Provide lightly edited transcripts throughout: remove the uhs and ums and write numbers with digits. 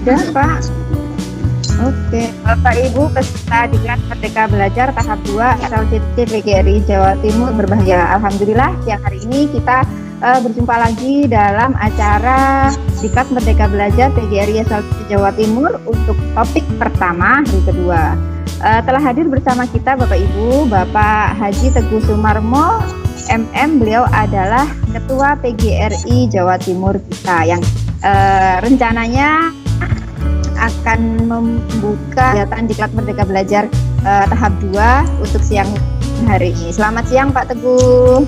Sudah, Pak. Oke, Bapak Ibu peserta Diklat Merdeka Belajar tahap 2 SLCC PGRI Jawa Timur berbahagia. Alhamdulillah siang hari ini kita berjumpa lagi dalam acara Diklat Merdeka Belajar PGRI SLCC Jawa Timur untuk topik pertama hari kedua. Telah hadir bersama kita Bapak Ibu, Bapak Haji Teguh Sumarmo MM, beliau adalah Ketua PGRI Jawa Timur kita yang rencananya akan membuka kegiatan Diklat Merdeka Belajar tahap 2 untuk siang hari ini. Selamat siang Pak Teguh.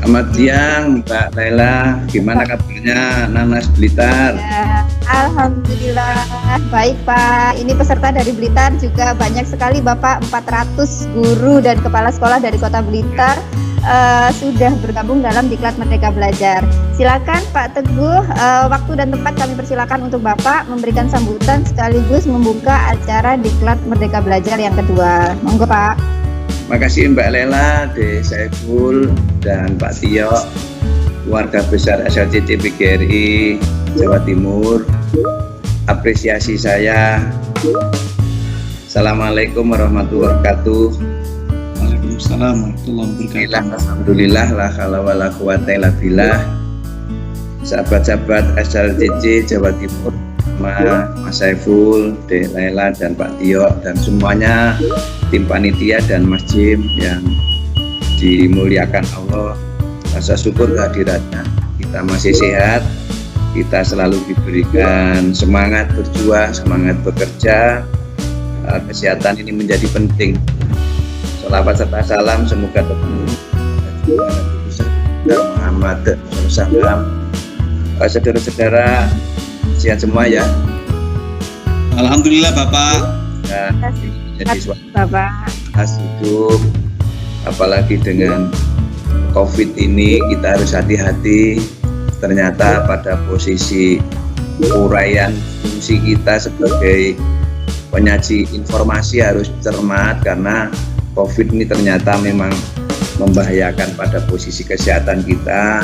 Selamat siang Mbak Laila, gimana kabarnya Nanas Blitar? Ya, Alhamdulillah baik Pak. Ini peserta dari Blitar juga banyak sekali Bapak, 400 guru dan kepala sekolah dari Kota Blitar sudah bergabung dalam Diklat Merdeka Belajar. Silakan Pak Teguh, waktu dan tempat kami persilakan untuk Bapak memberikan sambutan sekaligus membuka acara Diklat Merdeka Belajar yang kedua. Monggo Pak. Makasih Mbak Lela, De Saiful dan Pak Tio, keluarga besar SLCC PGRI Jawa Timur. Apresiasi saya. Assalamualaikum warahmatullahi wabarakatuh. Waalaikumsalam warahmatullahi wabarakatuh. Alhamdulillah la haula wala quwata illa billah. Sahabat-sahabat SLCC Jawa Timur, Mas Saiful, De Laila dan Pak Tio dan semuanya tim panitia dan Mas Jim yang dimuliakan Allah. Rasa syukur kehadirannya. Kita masih sehat, kita selalu diberikan semangat berjuang, semangat bekerja. Kesehatan ini menjadi penting. Sholawat serta salam semoga terpenuhi Muhammad SAW. Saudara-saudara sehat semua ya. Alhamdulillah Bapak. Ya, jadi suatu Bapak hidup, apalagi dengan COVID ini kita harus hati-hati. Ternyata pada posisi uraian fungsi kita sebagai penyaji informasi harus cermat karena COVID ini ternyata memang membahayakan pada posisi kesehatan kita.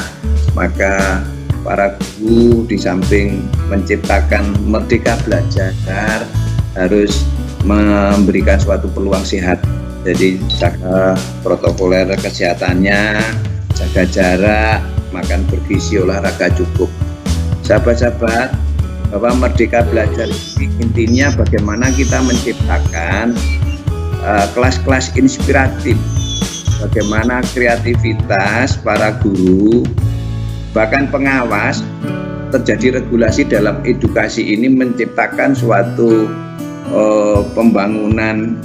Maka para guru di samping menciptakan Merdeka Belajar harus memberikan suatu peluang sehat. Jadi jaga protokoler kesehatannya, jaga jarak, makan bergizi, olahraga cukup. Sahabat-sahabat, bahwa Merdeka Belajar intinya bagaimana kita menciptakan kelas-kelas inspiratif, bagaimana kreativitas para guru bahkan pengawas terjadi regulasi dalam edukasi ini menciptakan suatu pembangunan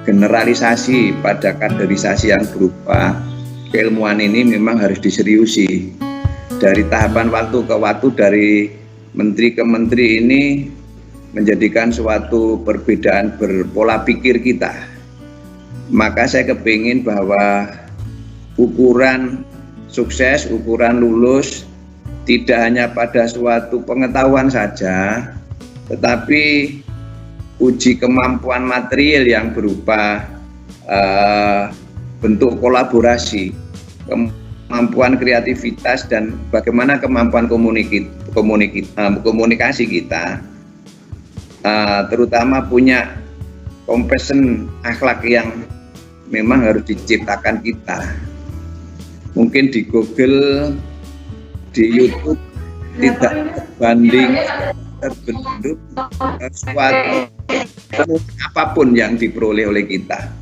generalisasi pada kaderisasi yang berupa keilmuan ini memang harus diseriusi. Dari tahapan waktu ke waktu, dari menteri ke menteri ini menjadikan suatu perbedaan berpola pikir kita. Maka saya kepingin bahwa ukuran sukses, ukuran lulus tidak hanya pada suatu pengetahuan saja, tetapi uji kemampuan material yang berupa bentuk kolaborasi, kemampuan kreativitas dan bagaimana kemampuan komunikasi kita, terutama punya compassion akhlak yang memang harus diciptakan kita. Mungkin di Google, di YouTube tidak banding terbentuk suatu apapun yang diperoleh oleh kita.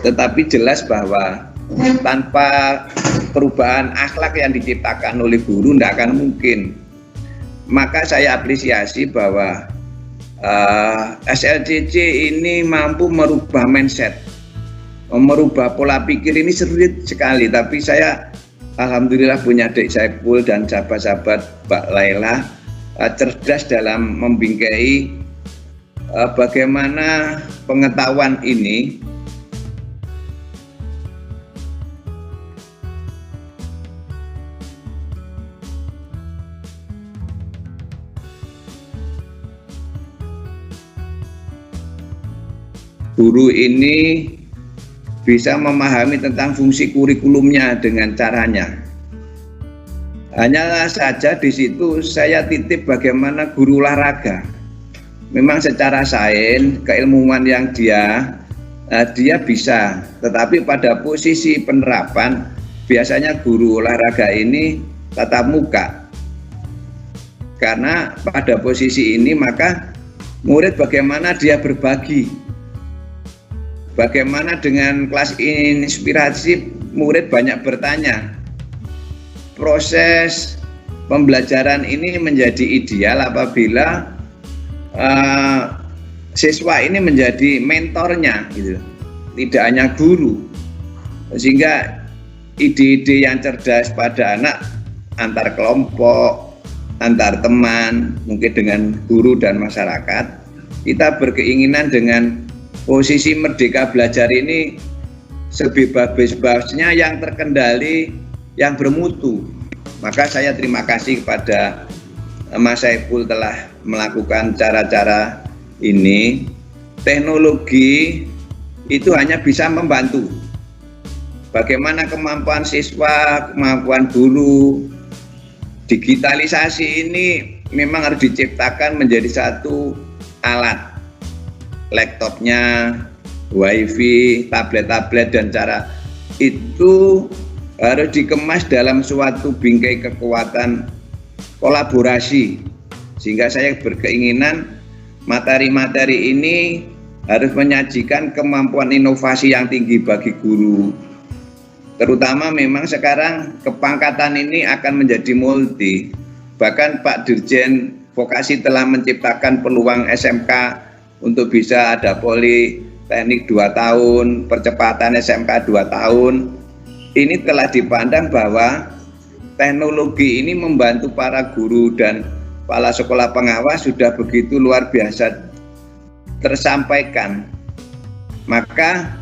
Tetapi jelas bahwa tanpa perubahan akhlak yang diciptakan oleh guru tidak akan mungkin. Maka saya apresiasi bahwa SLCC ini mampu merubah mindset, merubah pola pikir. Ini sulit sekali, tapi saya alhamdulillah punya Dek Saiful dan sahabat-sahabat Mbak Laila cerdas dalam membingkai bagaimana pengetahuan ini guru ini bisa memahami tentang fungsi kurikulumnya dengan caranya. Hanya saja di situ saya titip bagaimana guru olahraga. memang secara sains keilmuan yang dia bisa, tetapi pada posisi penerapan biasanya guru olahraga ini tatap muka. Karena pada posisi ini maka murid bagaimana dia berbagi, bagaimana dengan kelas inspirasi murid banyak bertanya. Proses pembelajaran ini menjadi ideal apabila siswa ini menjadi mentornya, gitu, tidak hanya guru, sehingga ide-ide yang cerdas pada anak antar kelompok, antar teman, mungkin dengan guru dan masyarakat. Kita berkeinginan dengan posisi Merdeka Belajar ini sebebas-bebasnya yang terkendali, yang bermutu. Maka saya terima kasih kepada Mas Saiful telah melakukan cara-cara ini. Teknologi itu hanya bisa membantu. Bagaimana kemampuan siswa, kemampuan guru, digitalisasi ini memang harus diciptakan menjadi satu alat. Laptopnya, wifi, tablet-tablet, dan cara itu harus dikemas dalam suatu bingkai kekuatan kolaborasi, sehingga saya berkeinginan materi-materi ini harus menyajikan kemampuan inovasi yang tinggi bagi guru. Terutama memang sekarang kepangkatan ini akan menjadi multi. Bahkan Pak Dirjen Vokasi telah menciptakan peluang SMK untuk bisa ada politeknik 2 tahun, percepatan SMK 2 tahun. Ini telah dipandang bahwa teknologi ini membantu para guru dan kepala sekolah pengawas sudah begitu luar biasa tersampaikan. Maka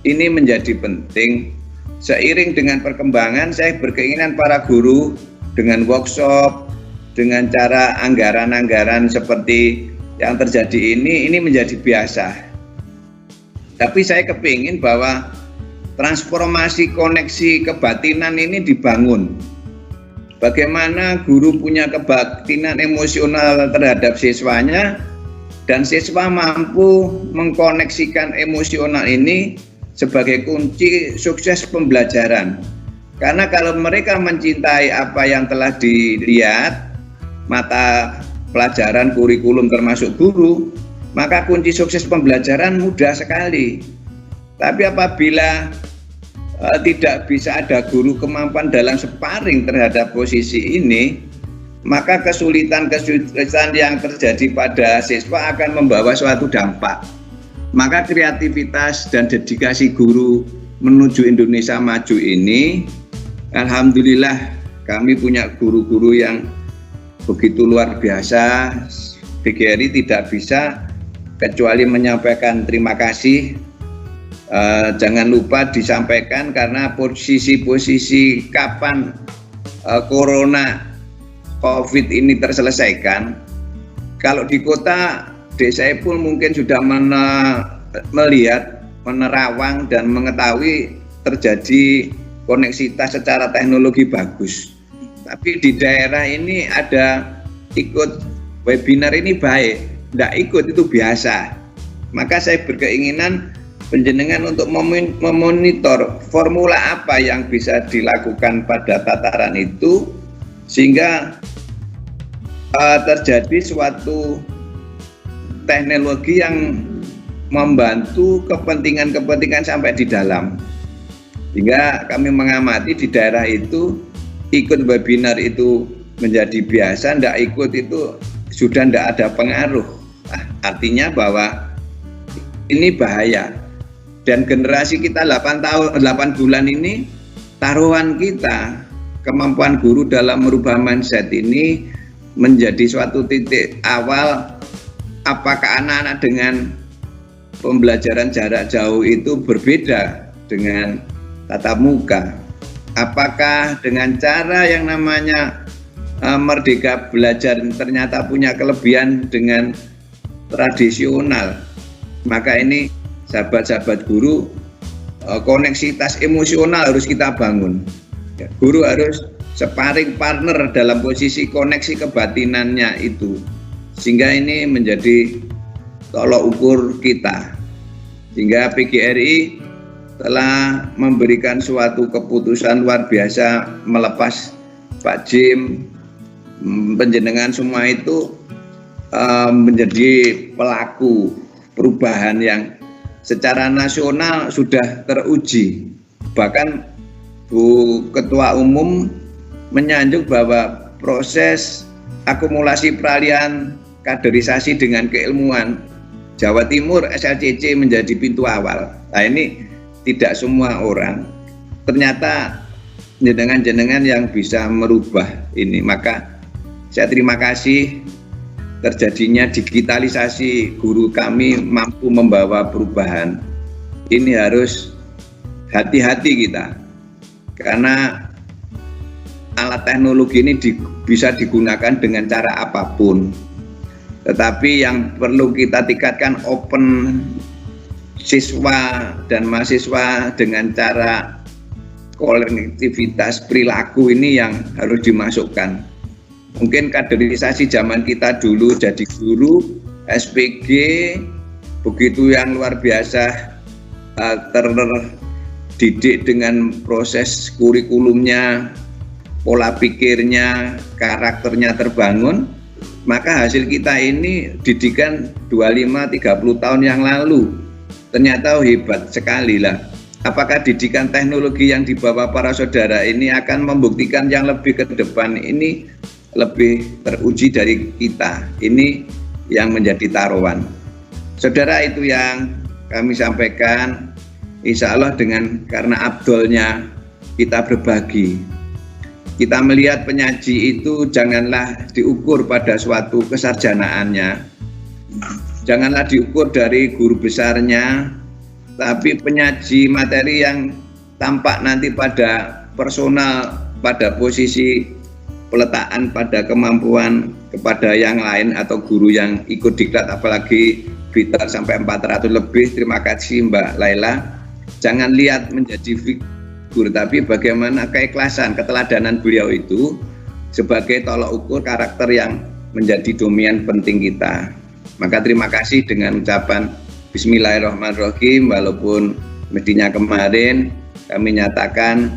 ini menjadi penting. Seiring dengan perkembangan, saya berkeinginan para guru dengan workshop, dengan cara anggaran-anggaran seperti yang terjadi ini menjadi biasa. Tapi saya kepingin bahwa transformasi koneksi kebatinan ini dibangun. Bagaimana guru punya kebatinan emosional terhadap siswanya, dan siswa mampu mengkoneksikan emosional ini sebagai kunci sukses pembelajaran. Karena kalau mereka mencintai apa yang telah dilihat, mata pelajaran, kurikulum termasuk guru, maka kunci sukses pembelajaran mudah sekali. Tapi apabila tidak bisa ada guru kemampuan dalam sparring terhadap posisi ini, maka kesulitan-kesulitan yang terjadi pada siswa akan membawa suatu dampak. Maka kreativitas dan dedikasi guru menuju Indonesia maju ini, alhamdulillah kami punya guru-guru yang begitu luar biasa. PGRI tidak bisa kecuali menyampaikan terima kasih. Jangan lupa disampaikan karena posisi-posisi kapan corona COVID ini terselesaikan. Kalau di kota Desa Epul mungkin sudah melihat, menerawang dan mengetahui terjadi koneksitas secara teknologi bagus. Tapi di daerah ini ada ikut webinar ini baik, tidak ikut itu biasa. Maka saya berkeinginan penjenengan untuk memonitor formula apa yang bisa dilakukan pada tataran itu sehingga terjadi suatu teknologi yang membantu kepentingan-kepentingan sampai di dalam. Hingga kami mengamati di daerah itu ikut webinar itu menjadi biasa, tidak ikut itu sudah tidak ada pengaruh. Artinya bahwa ini bahaya. Dan generasi kita 8 bulan ini, taruhan kita, kemampuan guru dalam merubah mindset ini menjadi suatu titik awal. Apakah anak-anak dengan pembelajaran jarak jauh itu berbeda dengan tatap muka? Apakah dengan cara yang namanya Merdeka Belajar ternyata punya kelebihan dengan tradisional? Maka ini sahabat-sahabat guru, koneksitas emosional harus kita bangun. Guru harus sparring partner dalam posisi koneksi kebatinannya itu. Sehingga ini menjadi tolok ukur kita. Sehingga PGRI telah memberikan suatu keputusan luar biasa melepas Pak Jim, penjenengan semua itu menjadi pelaku perubahan yang secara nasional sudah teruji. Bahkan Bu Ketua Umum menyanjung bahwa proses akumulasi peralihan kaderisasi dengan keilmuan Jawa Timur SLCC menjadi pintu awal. Nah, ini tidak semua orang ternyata jenengan-jenengan yang bisa merubah ini. Maka saya terima kasih terjadinya digitalisasi, guru kami mampu membawa perubahan. Ini harus hati-hati kita, karena alat teknologi ini bisa digunakan dengan cara apapun. Tetapi yang perlu kita tingkatkan open siswa dan mahasiswa dengan cara konektivitas perilaku ini yang harus dimasukkan. Mungkin kaderisasi zaman kita dulu jadi guru, SPG, begitu yang luar biasa terdidik dengan proses kurikulumnya, pola pikirnya, karakternya terbangun, maka hasil kita ini didikan 25-30 tahun yang lalu. Ternyata hebat sekali lah. Apakah didikan teknologi yang dibawa para saudara ini akan membuktikan yang lebih ke depan ini lebih teruji dari kita? Ini yang menjadi taruhan. Saudara, itu yang kami sampaikan. Insya Allah karena abdolnya kita berbagi. Kita melihat penyaji itu janganlah diukur pada suatu kesarjanaannya. Janganlah diukur dari guru besarnya, tapi penyaji materi yang tampak nanti pada personal, pada posisi peletakan pada kemampuan kepada yang lain atau guru yang ikut diklat, apalagi Blitar sampai 400 lebih. Terima kasih Mbak Laila. Jangan lihat menjadi figur, tapi bagaimana keikhlasan, keteladanan beliau itu sebagai tolok ukur karakter yang menjadi dominan penting kita. Maka terima kasih dengan ucapan Bismillahirrahmanirrahim. Walaupun mestinya kemarin kami nyatakan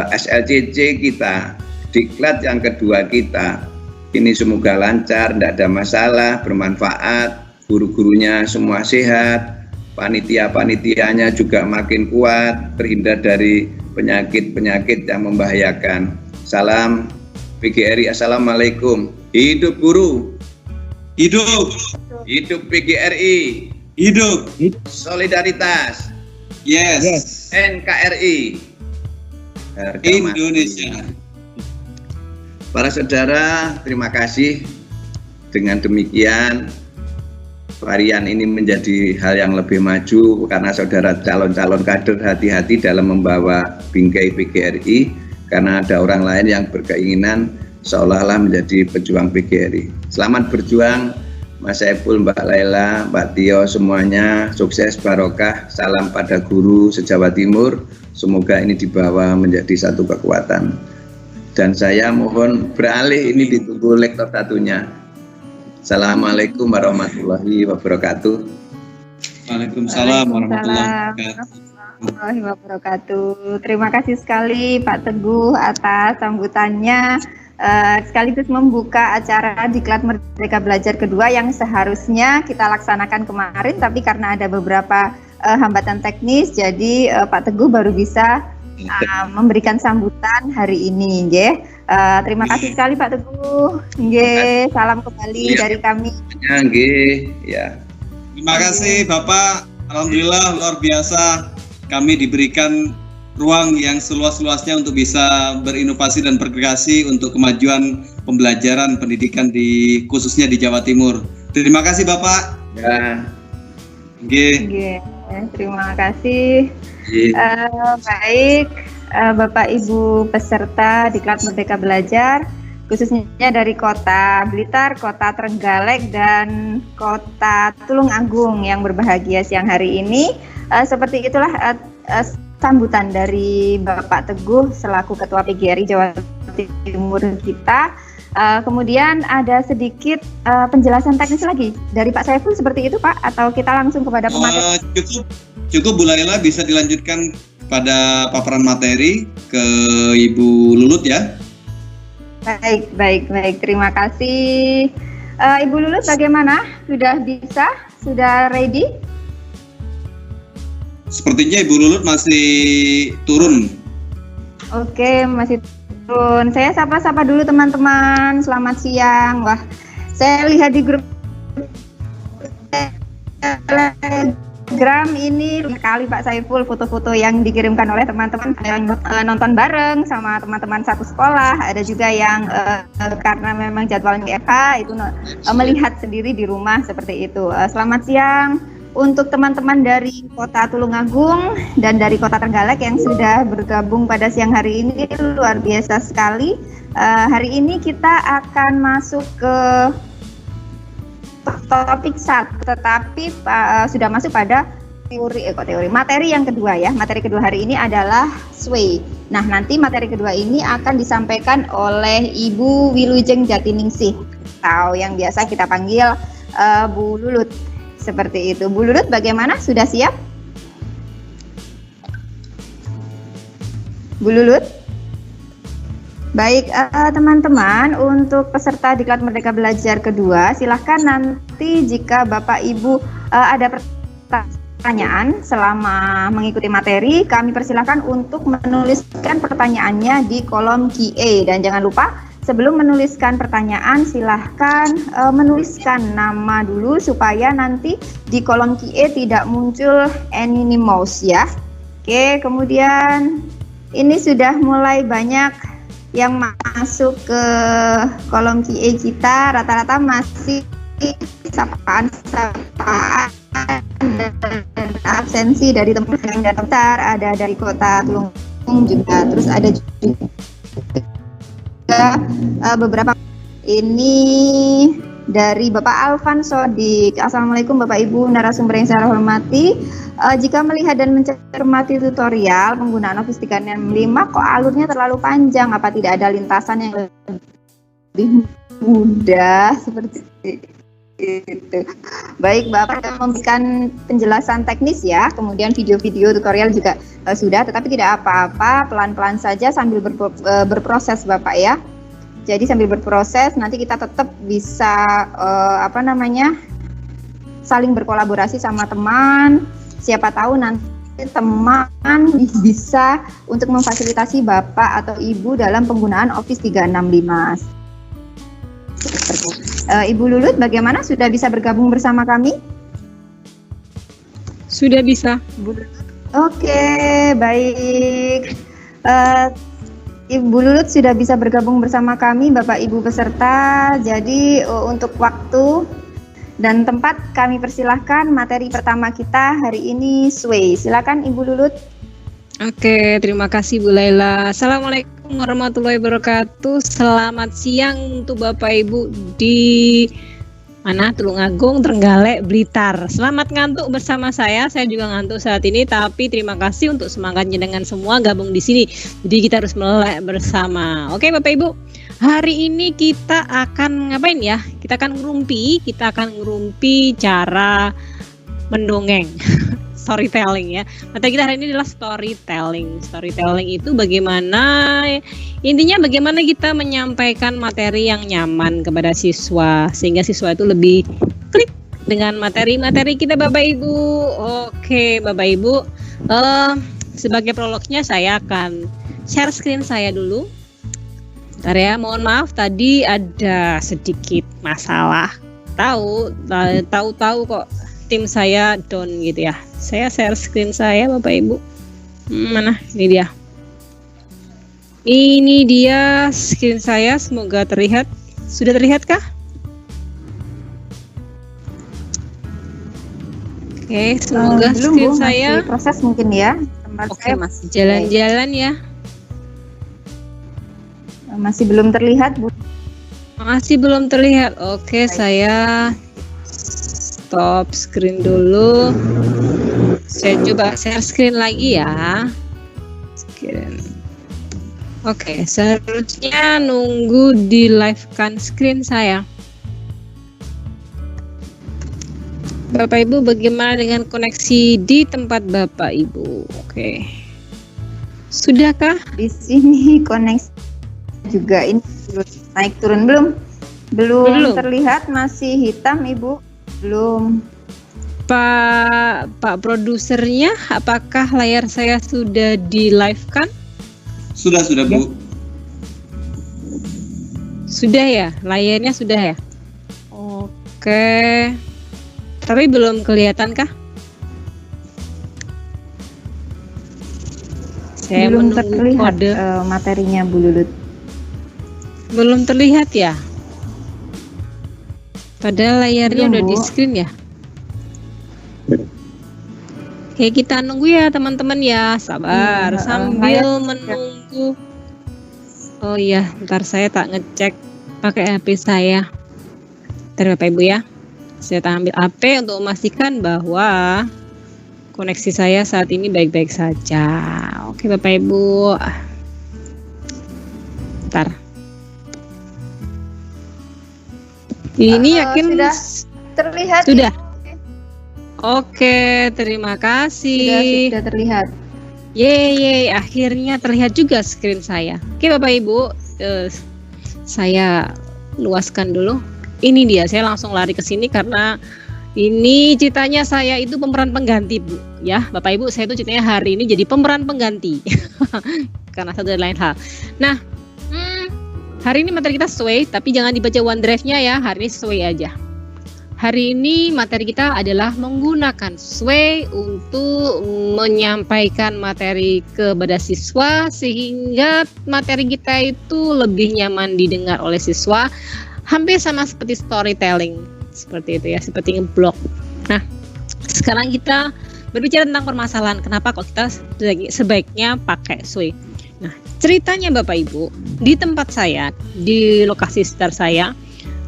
SLCC kita, diklat yang kedua kita, ini semoga lancar, tidak ada masalah, bermanfaat, guru-gurunya semua sehat, panitia-panitianya juga makin kuat, terhindar dari penyakit-penyakit yang membahayakan. Salam PGRI, Assalamualaikum. Hidup guru. Hidup. Hidup PGRI. Hidup. Solidaritas. Yes. NKRI. Harga Indonesia. mati. Para saudara, terima kasih. Dengan demikian varian ini menjadi hal yang lebih maju, karena saudara calon-calon kader hati-hati dalam membawa bingkai PGRI, karena ada orang lain yang berkeinginan seolah-olah menjadi pejuang PGRI. Selamat berjuang Mas Saiful, Mbak Laila, Mbak Tio, semuanya sukses, barokah, salam pada guru se-Jawa Timur. Semoga ini dibawa menjadi satu kekuatan. Dan saya mohon beralih, ini ditunggu lektor satunya. Assalamualaikum warahmatullahi wabarakatuh. Waalaikumsalam warahmatullahi wabarakatuh. Terima kasih sekali Pak Teguh atas sambutannya, sekaligus membuka acara Diklat Merdeka Belajar kedua yang seharusnya kita laksanakan kemarin, tapi karena ada beberapa hambatan teknis, jadi Pak Teguh baru bisa memberikan sambutan hari ini, nggih. Terima kasih sekali Pak Teguh. Nggih, salam kembali dari kami. Nggih, ya. Terima kasih Bapak. Alhamdulillah luar biasa, kami diberikan ruang yang seluas-luasnya untuk bisa berinovasi dan berkreasi untuk kemajuan pembelajaran pendidikan khususnya di Jawa Timur. Terima kasih Bapak. Ya. Nggih. Terima kasih. Baik, Bapak Ibu peserta Diklat Merdeka Belajar, khususnya dari Kota Blitar, Kota Trenggalek, dan Kota Tulungagung yang berbahagia siang hari ini. Seperti itulah sambutan dari Bapak Teguh selaku Ketua PGRI Jawa Timur kita. Kemudian ada sedikit penjelasan teknis lagi dari Pak Saiful seperti itu Pak, atau kita langsung kepada pemateri? Cukup Bu Laila, bisa dilanjutkan pada paparan materi ke Ibu Lulut ya. Baik. Terima kasih. Ibu Lulut bagaimana? Sudah bisa? Sudah ready? Sepertinya Ibu Lulut masih turun. Oke, masih turun. Saya sapa-sapa dulu teman-teman. Selamat siang. Wah, saya lihat di grup Telegram ini sekali Pak Saiful foto-foto yang dikirimkan oleh teman-teman yang nonton bareng sama teman-teman satu sekolah. Ada juga yang karena memang jadwalnya WFH itu melihat sendiri di rumah seperti itu. Selamat siang untuk teman-teman dari Kota Tulungagung dan dari Kota Trenggalek yang sudah bergabung pada siang hari ini, luar biasa sekali. Hari ini kita akan masuk ke topik 1, tetapi sudah masuk pada materi yang kedua ya. Materi kedua hari ini adalah SWE. Nah, nanti materi kedua ini akan disampaikan oleh Ibu Wilujeng Jatiningsih, atau yang biasa kita panggil Bu Lulut. Seperti itu. Bu Lulut bagaimana? Sudah siap? Bu Lulut? Baik, teman-teman, untuk peserta Diklat Merdeka Belajar kedua, silahkan nanti jika Bapak Ibu ada pertanyaan selama mengikuti materi, kami persilahkan untuk menuliskan pertanyaannya di kolom QA. Dan jangan lupa, sebelum menuliskan pertanyaan, silahkan menuliskan nama dulu supaya nanti di kolom QA tidak muncul anonymous ya. Oke, kemudian ini sudah mulai banyak yang masuk ke kolom QA kita, rata-rata masih sapaan-sapaan dan absensi dari teman yang daftar, ada dari Kota Tulungagung juga, terus ada juga beberapa ini dari Bapak Alvan Sodik. Assalamualaikum Bapak Ibu narasumber yang saya hormati. Jika melihat dan mencermati tutorial penggunaan Office 365, kok alurnya terlalu panjang? Apa tidak ada lintasan yang lebih mudah seperti itu? Baik, Bapak sudah memberikan penjelasan teknis ya, kemudian video-video tutorial juga sudah, tetapi tidak apa-apa, pelan-pelan saja sambil berproses Bapak ya. Jadi sambil berproses nanti kita tetap bisa saling berkolaborasi sama teman. Siapa tahu nanti teman bisa untuk memfasilitasi Bapak atau Ibu dalam penggunaan Office 365. Ibu Lulut bagaimana? Sudah bisa bergabung bersama kami? Sudah bisa. Oke, baik. Ibu Lulut sudah bisa bergabung bersama kami, Bapak Ibu peserta. Jadi untuk waktu dan tempat kami persilahkan. Materi pertama kita hari ini SWE. Silakan Ibu Lulut. Oke, terima kasih Bu Laila. Assalamualaikum warahmatullahi wabarakatuh. Selamat siang untuk Bapak Ibu di mana? Tulungagung, Trenggalek, Blitar. Selamat ngantuk bersama saya. Saya juga ngantuk saat ini, tapi terima kasih untuk semangatnya dengan semua gabung di sini. Jadi kita harus melek bersama. Oke, Bapak Ibu. Hari ini kita akan ngapain ya? Kita akan ngerumpi cara mendongeng. Storytelling ya. Materi kita hari ini adalah storytelling. Storytelling itu bagaimana, intinya bagaimana kita menyampaikan materi yang nyaman kepada siswa sehingga siswa itu lebih klik dengan materi-materi kita Bapak Ibu. Oke Bapak Ibu, sebagai prolognya saya akan share screen saya dulu. Bentar ya, mohon maaf tadi ada sedikit masalah. Tahu kok tim saya down gitu ya. Saya share screen saya Bapak Ibu. Mana? Ini dia. Ini dia screen saya, semoga terlihat. Sudah terlihatkah? Oke, semoga screen saya proses mungkin ya. Oke, masih jalan-jalan ya. Masih belum terlihat, Bu. Masih belum terlihat. Oke, saya stop screen dulu. Saya coba share screen lagi ya. Screen. Oke, seharusnya nunggu di live kan screen saya. Bapak Ibu, bagaimana dengan koneksi di tempat Bapak Ibu? Oke. Sudahkah? Di sini koneksi juga ini naik turun belum? Belum terlihat, masih hitam Ibu. Belum. Pak produsernya, apakah layar saya sudah di live kan? Sudah Bu. Sudah ya, layarnya sudah ya. Oke. Tapi belum kelihatan kah? Saya belum menunggu terlihat kode. Materinya Bu Lulut. Belum terlihat ya? Padahal layarnya Belum, udah Bu. di screen ya. Oke, kita nunggu ya teman-teman ya, sabar Iya, sambil layar- menunggu. Oh iya, ntar saya tak ngecek pakai HP saya. Ntar Bapak Ibu ya, saya tak ambil HP untuk memastikan bahwa koneksi saya saat ini baik-baik saja. Oke Bapak Ibu, ntar. Ini yakin sudah terlihat. sudah. Oke, terima kasih. Sudah terlihat. Yeay, akhirnya terlihat juga screen saya. Oke Bapak Ibu, saya luaskan dulu. Ini dia, saya langsung lari ke sini karena ini ceritanya saya itu pemeran pengganti Bu. Ya Bapak Ibu, saya itu ceritanya hari ini jadi pemeran pengganti. Karena satu dan lain hal. Nah, hari ini materi kita sesuai, tapi jangan dibaca OneDrive-nya ya, hari ini sesuai aja. Hari ini materi kita adalah menggunakan Sway untuk menyampaikan materi kepada siswa sehingga materi kita itu lebih nyaman didengar oleh siswa, hampir sama seperti storytelling, seperti itu ya, seperti ngeblog. Nah, sekarang kita berbicara tentang permasalahan kenapa kok kita sebaiknya pakai Sway. Nah, ceritanya Bapak Ibu, di tempat saya, di lokasi sekitar saya,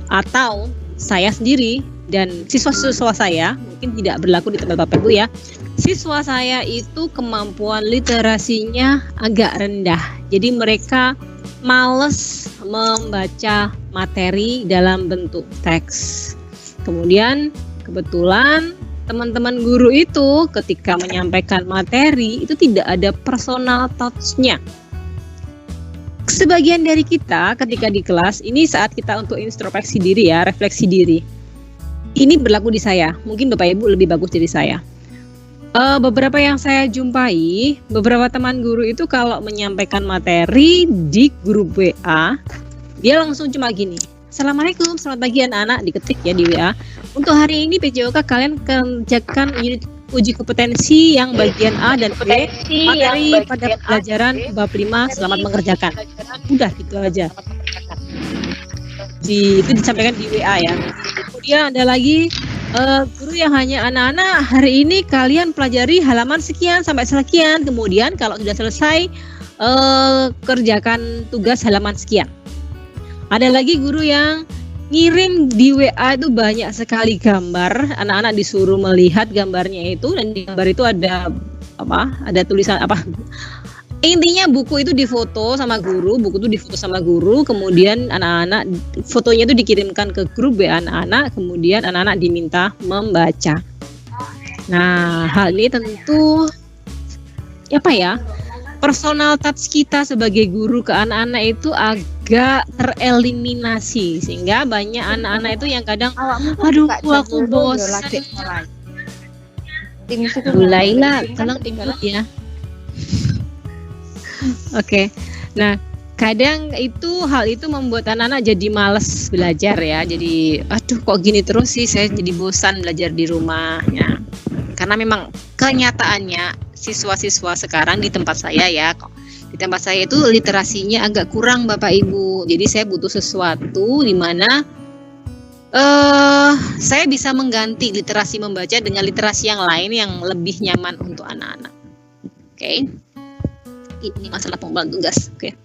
atau saya sendiri dan siswa-siswa saya, mungkin tidak berlaku di tempat Bapak Ibu ya. Siswa saya itu kemampuan literasinya agak rendah. Jadi mereka males membaca materi dalam bentuk teks. Kemudian kebetulan teman-teman guru itu ketika menyampaikan materi itu tidak ada personal touch-nya. Sebagian dari kita ketika di kelas, ini saat kita untuk introspeksi diri ya, refleksi diri. Ini berlaku di saya, mungkin Bapak Ibu lebih bagus dari saya. Beberapa yang saya jumpai, beberapa teman guru itu kalau menyampaikan materi di grup WA, dia langsung cuma gini, Assalamualaikum, selamat pagi anak-anak, diketik ya di WA. Untuk hari ini PJOK kalian kerjakan unit uji kompetensi yang bagian A dan B, materi pada pelajaran bab 5, selamat mengerjakan. Udah gitu aja. Itu disampaikan di WA ya. Kemudian ada lagi guru yang hanya anak-anak, hari ini kalian pelajari halaman sekian sampai sekian, kemudian kalau sudah selesai kerjakan tugas halaman sekian. Ada lagi guru yang ngirim di WA itu banyak sekali gambar, anak-anak disuruh melihat gambarnya itu, dan di gambar itu ada apa? Ada tulisan apa? Intinya buku itu difoto sama guru, kemudian anak-anak fotonya itu dikirimkan ke grup WA anak-anak, kemudian anak-anak diminta membaca. Nah, hal ini tentu apa ya? Personal touch kita sebagai guru ke anak-anak itu agak tereliminasi, sehingga banyak anak-anak itu yang kadang aduh aku bosan. Laila, tolong dimute ya. Oke. Nah, kadang hal itu membuat anak-anak jadi malas belajar ya. Jadi aduh kok gini terus sih, saya jadi bosan belajar di rumah ya. Karena memang kenyataannya siswa-siswa sekarang di tempat saya ya, di tempat saya itu literasinya agak kurang Bapak Ibu. Jadi saya butuh sesuatu di mana saya bisa mengganti literasi membaca dengan literasi yang lain yang lebih nyaman untuk anak-anak. Oke. Ini masalah pengumpulan tugas. Oke.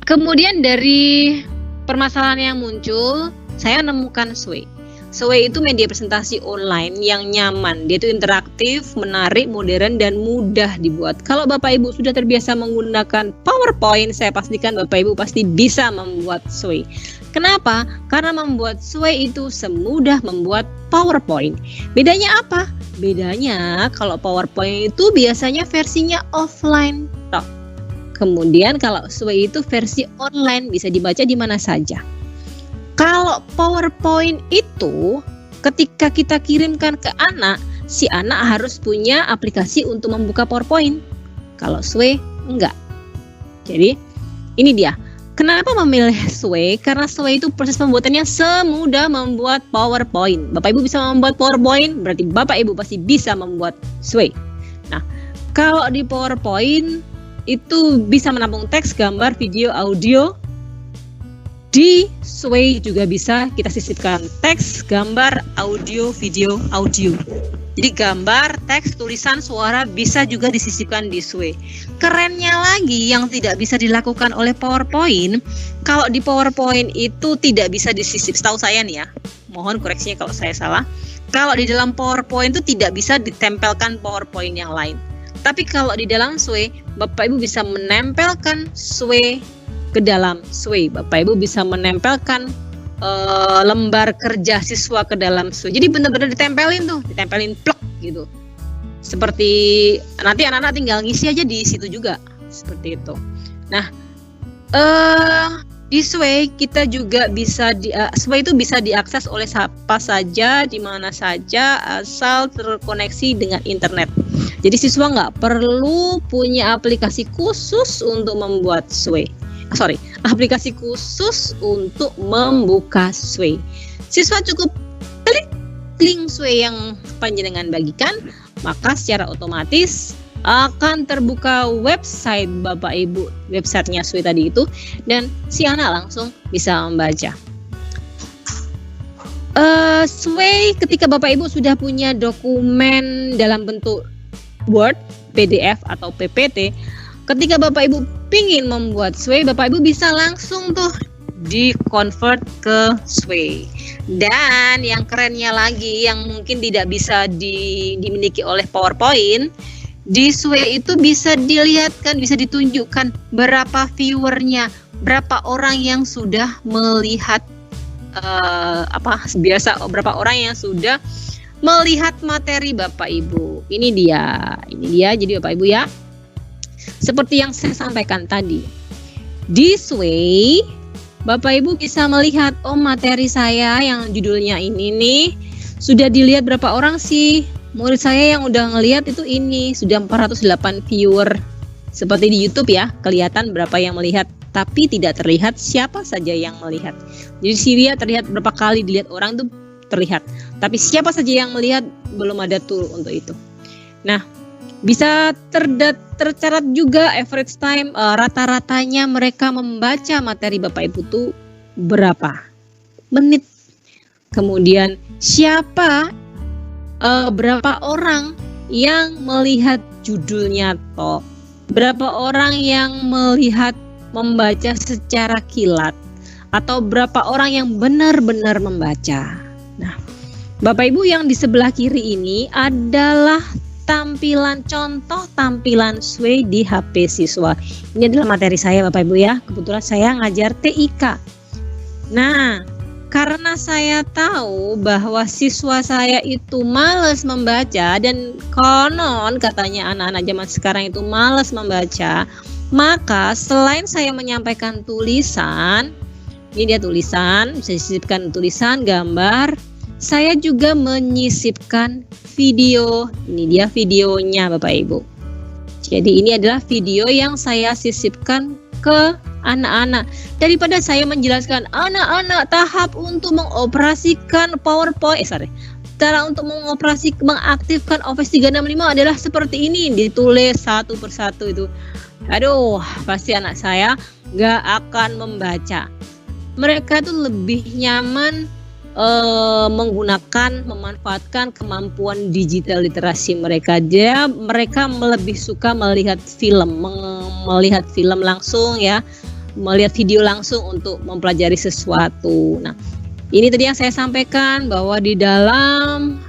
Kemudian dari permasalahan yang muncul, saya menemukan Sway. Sway itu media presentasi online yang nyaman. Dia itu interaktif, menarik, modern, dan mudah dibuat. Kalau Bapak Ibu sudah terbiasa menggunakan PowerPoint, saya pastikan Bapak Ibu pasti bisa membuat Sway. Kenapa? Karena membuat Sway itu semudah membuat PowerPoint. Bedanya apa? Bedanya kalau PowerPoint itu biasanya versinya offline. Kemudian kalau Sway itu versi online, bisa dibaca di mana saja. Kalau PowerPoint itu ketika kita kirimkan ke anak, si anak harus punya aplikasi untuk membuka PowerPoint. Kalau Sway enggak. Jadi ini dia. Kenapa memilih Sway? Karena Sway itu proses pembuatannya semudah membuat PowerPoint. Bapak Ibu bisa membuat PowerPoint, berarti Bapak Ibu pasti bisa membuat Sway. Nah, kalau di PowerPoint itu bisa menampung teks, gambar, video, audio. Di Sway juga bisa kita sisipkan teks, gambar, audio, video, audio. Jadi gambar, teks, tulisan, suara bisa juga disisipkan di Sway. Kerennya lagi yang tidak bisa dilakukan oleh PowerPoint, kalau di PowerPoint itu tidak bisa disisip, setahu saya nih ya, mohon koreksinya kalau saya salah. Kalau di dalam PowerPoint itu tidak bisa ditempelkan PowerPoint yang lain. Tapi kalau di dalam Sway, Bapak Ibu bisa menempelkan Sway ke dalam Sway. Bapak Ibu bisa menempelkan lembar kerja siswa ke dalam Sway. Jadi benar-benar ditempelin plek gitu. Seperti nanti anak-anak tinggal ngisi aja di situ juga, seperti itu. Nah, di Sway kita juga bisa Sway itu bisa diakses oleh siapa saja, di mana saja, asal terkoneksi dengan internet. Jadi siswa nggak perlu punya aplikasi khusus untuk membuat Sway. Aplikasi khusus untuk membuka Sway. Siswa cukup klik link Sway yang panjenengan bagikan, maka secara otomatis akan terbuka website Bapak Ibu, websitenya Sway tadi itu, dan si anak langsung bisa membaca. Sway ketika Bapak Ibu sudah punya dokumen dalam bentuk Word, PDF atau PPT, ketika Bapak Ibu pingin membuat Sway, Bapak Ibu bisa langsung tuh di-convert ke Sway. Dan yang kerennya lagi, yang mungkin tidak bisa dimiliki oleh PowerPoint, di Sway itu bisa dilihatkan, bisa ditunjukkan berapa viewernya, berapa orang yang sudah melihat berapa orang yang sudah melihat materi Bapak Ibu. Ini dia. Jadi Bapak Ibu ya, seperti yang saya sampaikan tadi, di Sway Bapak Ibu bisa melihat, materi saya yang judulnya ini nih sudah dilihat berapa orang sih. Murid saya yang udah ngelihat itu ini sudah 408 viewer. Seperti di YouTube ya, kelihatan berapa yang melihat, tapi tidak terlihat siapa saja yang melihat. Jadi Syria terlihat berapa kali dilihat orang tuh terlihat, tapi siapa saja yang melihat belum ada tool untuk itu. Nah, bisa tercatat juga average time, rata-ratanya mereka membaca materi Bapak Ibu tuh berapa menit. Kemudian berapa orang yang melihat judulnya toh, berapa orang yang melihat membaca secara kilat, atau berapa orang yang benar-benar membaca. Nah, Bapak Ibu yang di sebelah kiri ini adalah contoh tampilan Sway di HP siswa. Ini adalah materi saya Bapak Ibu ya. Kebetulan saya ngajar TIK. Nah, karena saya tahu bahwa siswa saya itu malas membaca, dan konon katanya anak-anak zaman sekarang itu malas membaca, maka selain saya menyampaikan tulisan, ini dia tulisan, bisa disisipkan tulisan, gambar, saya juga menyisipkan video. Ini dia videonya Bapak Ibu. Jadi ini adalah video yang saya sisipkan ke anak-anak. Daripada saya menjelaskan anak-anak tahap untuk mengoperasikan PowerPoint, cara untuk mengaktifkan Office 365 adalah seperti ini, ditulis satu persatu itu. Aduh, pasti anak saya nggak akan membaca. Mereka tuh lebih nyaman memanfaatkan kemampuan digital literasi mereka. Mereka lebih suka melihat film langsung ya, melihat video langsung untuk mempelajari sesuatu. Nah, Ini tadi yang saya sampaikan bahwa di dalam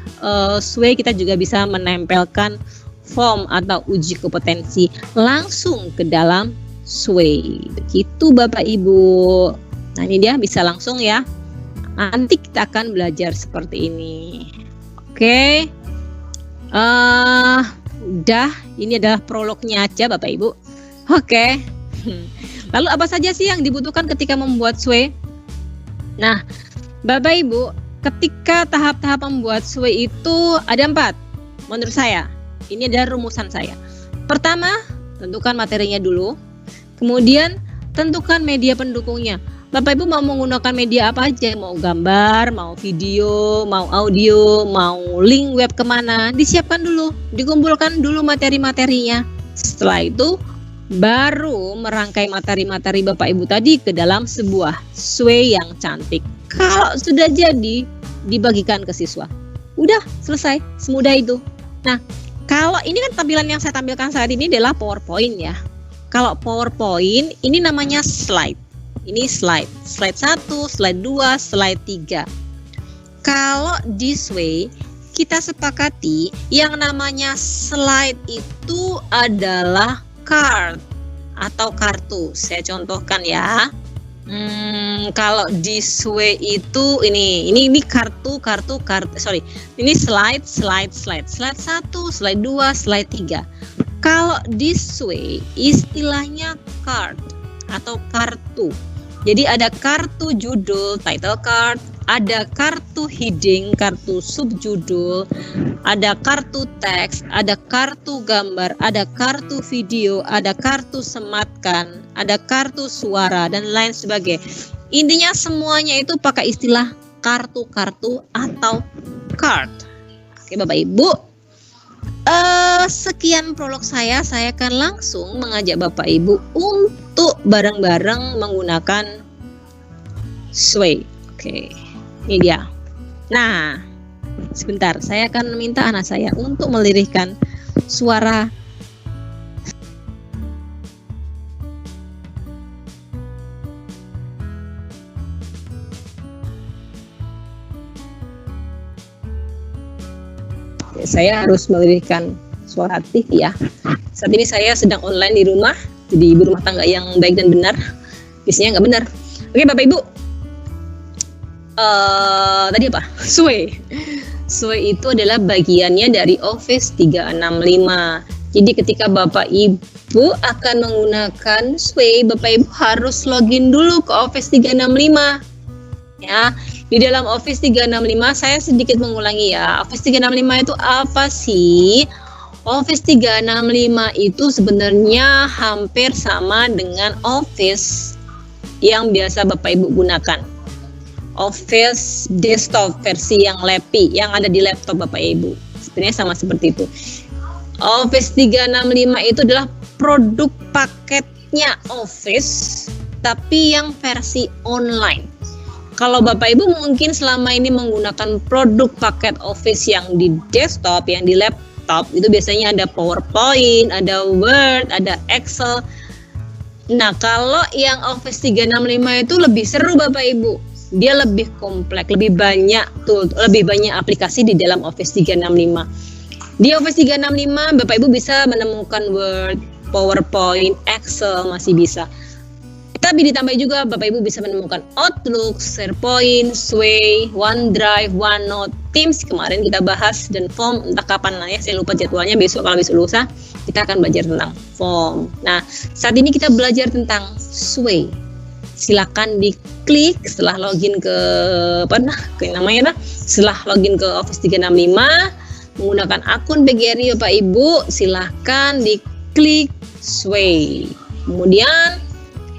Sway kita juga bisa menempelkan form atau uji kompetensi langsung ke dalam Sway. Begitu Bapak Ibu. Nah ini dia bisa langsung ya. Nanti kita akan belajar seperti ini. Oke. Udah, ini adalah prolognya aja Bapak Ibu. Oke. Lalu apa saja sih yang dibutuhkan ketika membuat Sway? Nah, Bapak Ibu, ketika tahap-tahap membuat Sway itu ada 4 menurut saya. Ini adalah rumusan saya. Pertama, tentukan materinya dulu. Kemudian, tentukan media pendukungnya. Bapak Ibu mau menggunakan media apa aja, mau gambar, mau video, mau audio, mau link web kemana, disiapkan dulu, dikumpulkan dulu materi-materinya. Setelah itu baru merangkai materi-materi Bapak Ibu tadi ke dalam sebuah Sway yang cantik. Kalau sudah jadi, dibagikan ke siswa. Udah selesai, semudah itu. Nah, kalau ini kan tampilan yang saya tampilkan saat ini adalah PowerPoint ya. Kalau PowerPoint ini namanya slide. Ini slide 1, slide 2, slide 3. Kalau di Sway kita sepakati yang namanya slide itu adalah card atau kartu. Saya contohkan ya. Kalau di Sway itu ini kartu. Sorry, ini slide 1, slide 2, slide 3. Kalau di Sway istilahnya card atau kartu. Jadi ada kartu judul, title card, ada kartu heading, kartu subjudul, ada kartu teks, ada kartu gambar, ada kartu video, ada kartu sematkan, ada kartu suara, dan lain sebagainya. Intinya semuanya itu pakai istilah kartu-kartu atau card. Oke Bapak Ibu, sekian prolog saya akan langsung mengajak Bapak Ibu untuk bareng-bareng menggunakan Sway. Oke, ini dia. Nah, sebentar, saya akan meminta anak saya untuk melirihkan suara. Saya harus melirihkan suara TV ya. Saat ini saya sedang online di rumah, jadi ibu rumah tangga yang baik dan benar. Biasanya nggak benar. Oke Bapak Ibu, tadi apa? Sway itu adalah bagiannya dari Office 365. Jadi ketika Bapak Ibu akan menggunakan Sway, Bapak Ibu harus login dulu ke Office 365 ya. Di dalam Office 365 saya sedikit mengulangi ya. Office 365 itu apa sih? Office 365 itu sebenarnya hampir sama dengan Office yang biasa Bapak Ibu gunakan. Office desktop versi yang LAPI yang ada di laptop Bapak Ibu. Sebenarnya sama seperti itu. Office 365 itu adalah produk paketnya Office tapi yang versi online. Kalau Bapak Ibu mungkin selama ini menggunakan produk paket Office yang di desktop, yang di laptop, itu biasanya ada PowerPoint, ada Word, ada Excel. Nah, kalau yang Office 365 itu lebih seru Bapak Ibu. Dia lebih kompleks, lebih banyak tool, lebih banyak aplikasi di dalam Office 365. Di Office 365 Bapak Ibu bisa menemukan Word, PowerPoint, Excel masih bisa. Tapi ditambah juga Bapak Ibu bisa menemukan Outlook, SharePoint, Sway, OneDrive, OneNote, Teams kemarin kita bahas, dan form entah kapan ya, saya lupa jadwalnya, kalau besok lusa kita akan belajar tentang form. Nah, saat ini kita belajar tentang Sway. Silakan diklik setelah login ke setelah login ke Office 365 menggunakan akun PGRI Bapak Ibu, silakan diklik Sway. Kemudian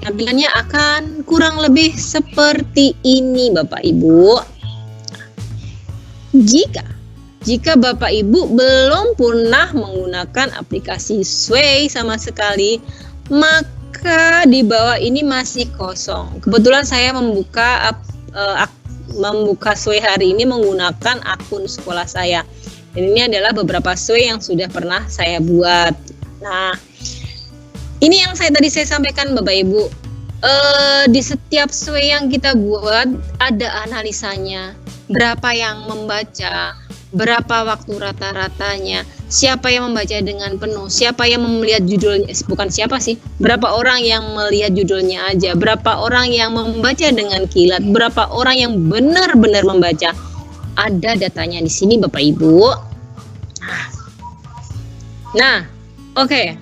tampilannya akan kurang lebih seperti ini Bapak Ibu. Jika Bapak Ibu belum pernah menggunakan aplikasi Sway sama sekali, maka di bawah ini masih kosong. Kebetulan saya membuka Sway hari ini menggunakan akun sekolah saya. Dan ini adalah beberapa Sway yang sudah pernah saya buat. Nah, ini yang saya sampaikan Bapak Ibu. di setiap sway yang kita buat ada analisanya. Berapa yang membaca, berapa waktu rata-ratanya, siapa yang membaca dengan penuh, siapa yang melihat judulnya, bukan siapa sih, berapa orang yang melihat judulnya aja, berapa orang yang membaca dengan kilat, berapa orang yang benar-benar membaca. Ada datanya di sini Bapak Ibu. Nah, oke.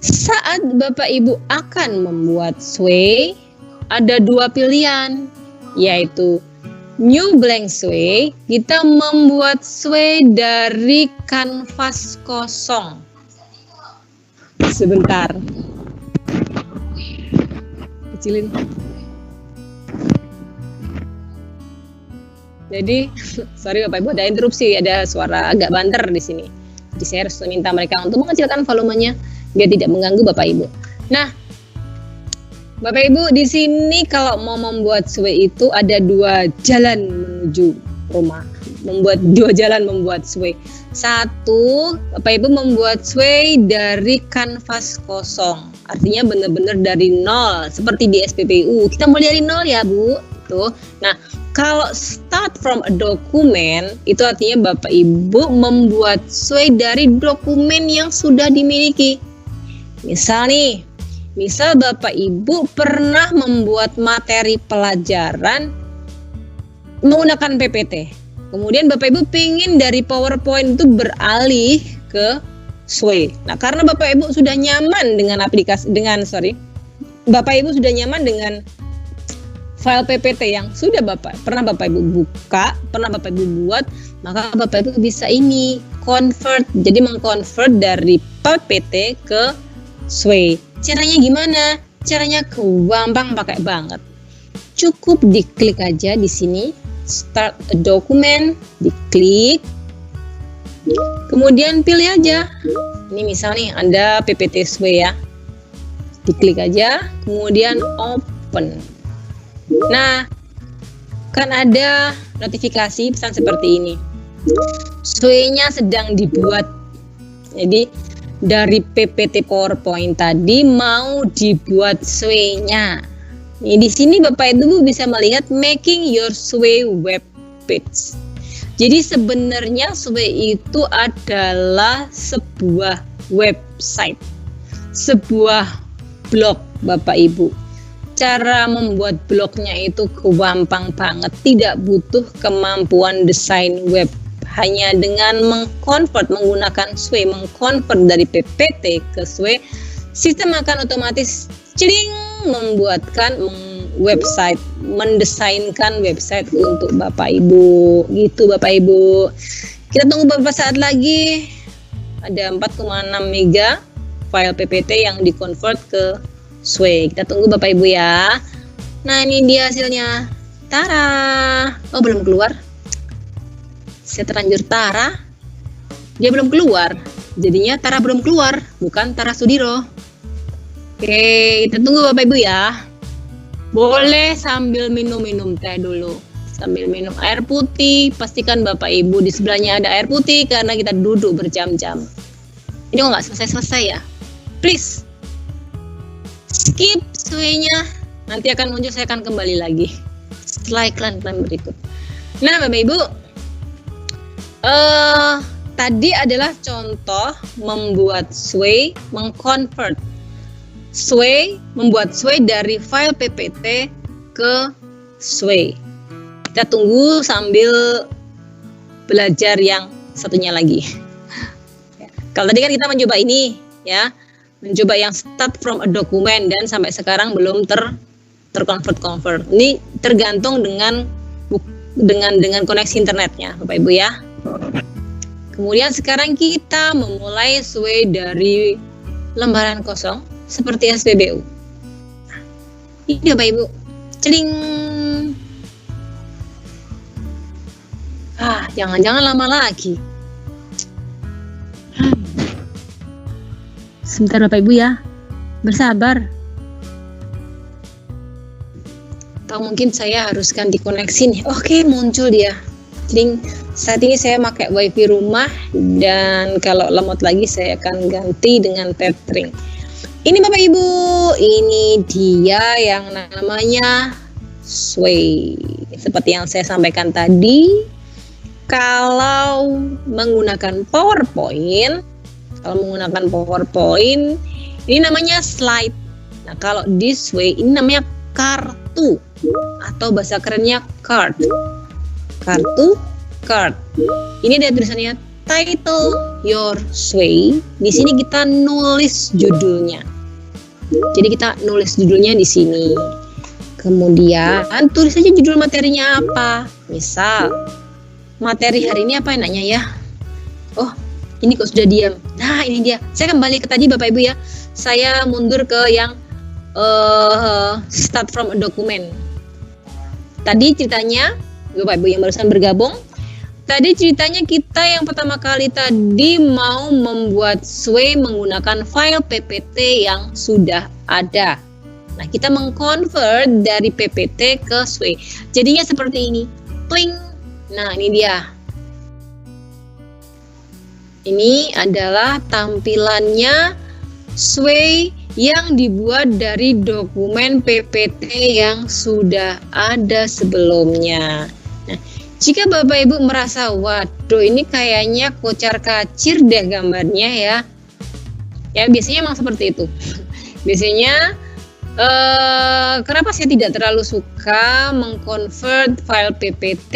Saat Bapak Ibu akan membuat sway, ada dua pilihan, yaitu new blank sway. Kita membuat sway dari kanvas kosong. Sebentar, kecilin. Jadi, sorry Bapak Ibu, ada interupsi, ada suara agak banter di sini. Jadi saya harus minta mereka untuk mengecilkan volumenya biar tidak mengganggu Bapak Ibu. Nah, Bapak Ibu, di sini kalau mau membuat sway itu ada dua jalan menuju rumah. Dua jalan membuat sway. Satu, Bapak Ibu membuat sway dari kanvas kosong. Artinya benar-benar dari nol, seperti di SPBU. Kita mulai dari nol ya, Bu. Tuh. Nah, kalau start from a document, itu artinya Bapak Ibu membuat sway dari dokumen yang sudah dimiliki. Misal Bapak Ibu pernah membuat materi pelajaran menggunakan PPT. Kemudian Bapak Ibu pingin dari PowerPoint itu beralih ke sway. Nah, karena Bapak Ibu sudah nyaman dengan Bapak Ibu sudah nyaman dengan file PPT yang sudah pernah Bapak Ibu buka, pernah Bapak Ibu buat, maka Bapak Ibu bisa convert, jadi mengconvert dari PPT ke sway. Caranya gimana? Caranya gampang pakai banget. Cukup diklik aja di sini, start a document, diklik. Kemudian pilih aja. Ini misal nih ada PPT sway ya. Diklik aja, kemudian open. Nah, kan ada notifikasi pesan seperti ini. Sway-nya sedang dibuat. Jadi dari PPT PowerPoint tadi mau dibuat sway-nya. Di sini Bapak Ibu bisa melihat making your sway web page. Jadi sebenarnya sway itu adalah sebuah website, sebuah blog Bapak Ibu. Cara membuat blognya itu gampang banget, tidak butuh kemampuan desain web. Hanya dengan menggunakan sway, mengkonvert dari PPT ke sway, sistem akan otomatis mendesainkan website untuk Bapak Ibu. Gitu Bapak Ibu. Kita tunggu beberapa saat lagi. Ada 4,6 mega file PPT yang dikonvert ke sway. Kita tunggu Bapak Ibu ya. Nah, ini dia hasilnya. Tara. Oh, belum keluar. Saya terlanjur Tara, dia belum keluar, jadinya Tara belum keluar, bukan Tara Sudiro. Oke, kita tunggu Bapak Ibu ya. Boleh sambil minum teh dulu, sambil minum air putih. Pastikan Bapak Ibu di sebelahnya ada air putih karena kita duduk berjam-jam. Ini kok nggak selesai ya? Please skip sway-nya, nanti akan muncul, saya akan kembali lagi setelah iklan berikut. Nah Bapak Ibu, tadi adalah contoh membuat sway, mengconvert sway, membuat sway dari file PPT ke sway. Kita tunggu sambil belajar yang satunya lagi. Kalau tadi kan kita mencoba ini ya, mencoba yang start from a document dan sampai sekarang belum terconvert. Ini tergantung dengan koneksi internetnya Bapak Ibu ya. Kemudian sekarang kita memulai sway dari lembaran kosong seperti SPBU. Ini Bapak Ibu, celing. Jangan-jangan lama lagi. Sebentar Bapak Ibu ya, bersabar. Atau mungkin saya harus ganti koneksi nih. Oke, muncul dia. Jadi saat ini saya pakai wifi rumah dan kalau lemot lagi saya akan ganti dengan tethering. Ini Bapak Ibu, ini dia yang namanya Sway. Seperti yang saya sampaikan tadi, kalau menggunakan PowerPoint, ini namanya slide. Nah, kalau di Sway ini namanya kartu atau bahasa kerennya card. Card. Ini ada tulisannya title your Sway. Di sini kita nulis judulnya. Jadi kita nulis judulnya di sini. Kemudian tulis saja judul materinya apa. Misal, materi hari ini apa enaknya ya? Oh, ini kok sudah diam. Nah, ini dia. Saya kembali ke tadi Bapak Ibu ya. Saya mundur ke yang start from a document. Tadi ceritanya, Bapak Ibu yang barusan bergabung, tadi ceritanya kita yang pertama kali tadi mau membuat Sway menggunakan file PPT yang sudah ada. Nah, kita mengconvert dari PPT ke Sway. Jadinya seperti ini. Pling. Nah, ini dia. Ini adalah tampilannya Sway yang dibuat dari dokumen PPT yang sudah ada sebelumnya. Nah, jika Bapak Ibu merasa, waduh ini kayaknya kocar-kacir deh gambarnya ya. Ya, biasanya memang seperti itu. Biasanya kenapa saya tidak terlalu suka mengconvert file PPT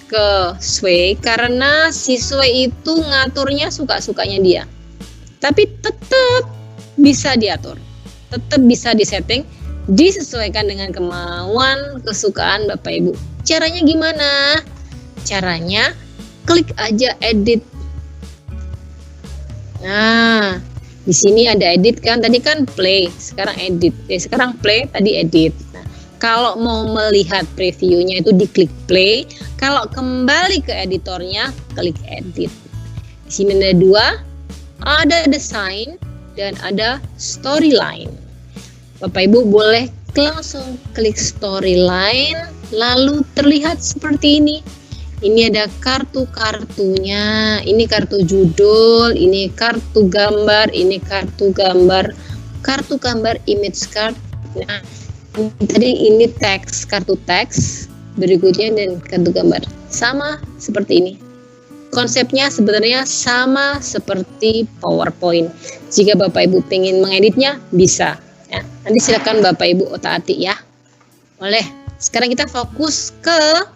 ke Sway, karena si Sway itu ngaturnya suka-sukanya dia. Tapi tetap bisa diatur, tetap bisa disetting, disesuaikan dengan kemauan, kesukaan Bapak Ibu. Caranya gimana? Caranya klik aja edit. Nah, di sini ada edit kan, tadi kan play, sekarang edit. Sekarang play, tadi edit. Nah, kalau mau melihat previewnya itu diklik play, kalau kembali ke editornya klik edit. Di sini ada dua, ada design dan ada storyline. Bapak Ibu boleh langsung klik storyline, lalu terlihat seperti ini. Ini ada kartu-kartunya, ini kartu judul, ini kartu gambar, ini kartu gambar image card. Nah, tadi ini teks, kartu teks, berikutnya dan kartu gambar. Sama seperti ini. Konsepnya sebenarnya sama seperti PowerPoint. Jika Bapak Ibu pengen mengeditnya, bisa. Ya, nanti silakan Bapak Ibu otak-atik ya. Boleh. Sekarang kita fokus ke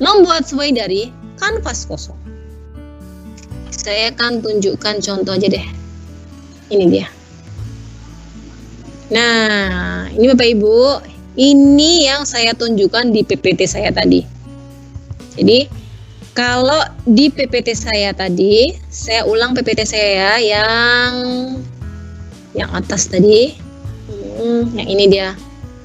membuat Sway dari kanvas kosong. Saya akan tunjukkan contoh aja deh. Ini dia. Nah, ini Bapak Ibu, ini yang saya tunjukkan di PPT saya tadi. Jadi, kalau di PPT saya tadi, saya ulang PPT saya yang atas tadi. Yang ini dia.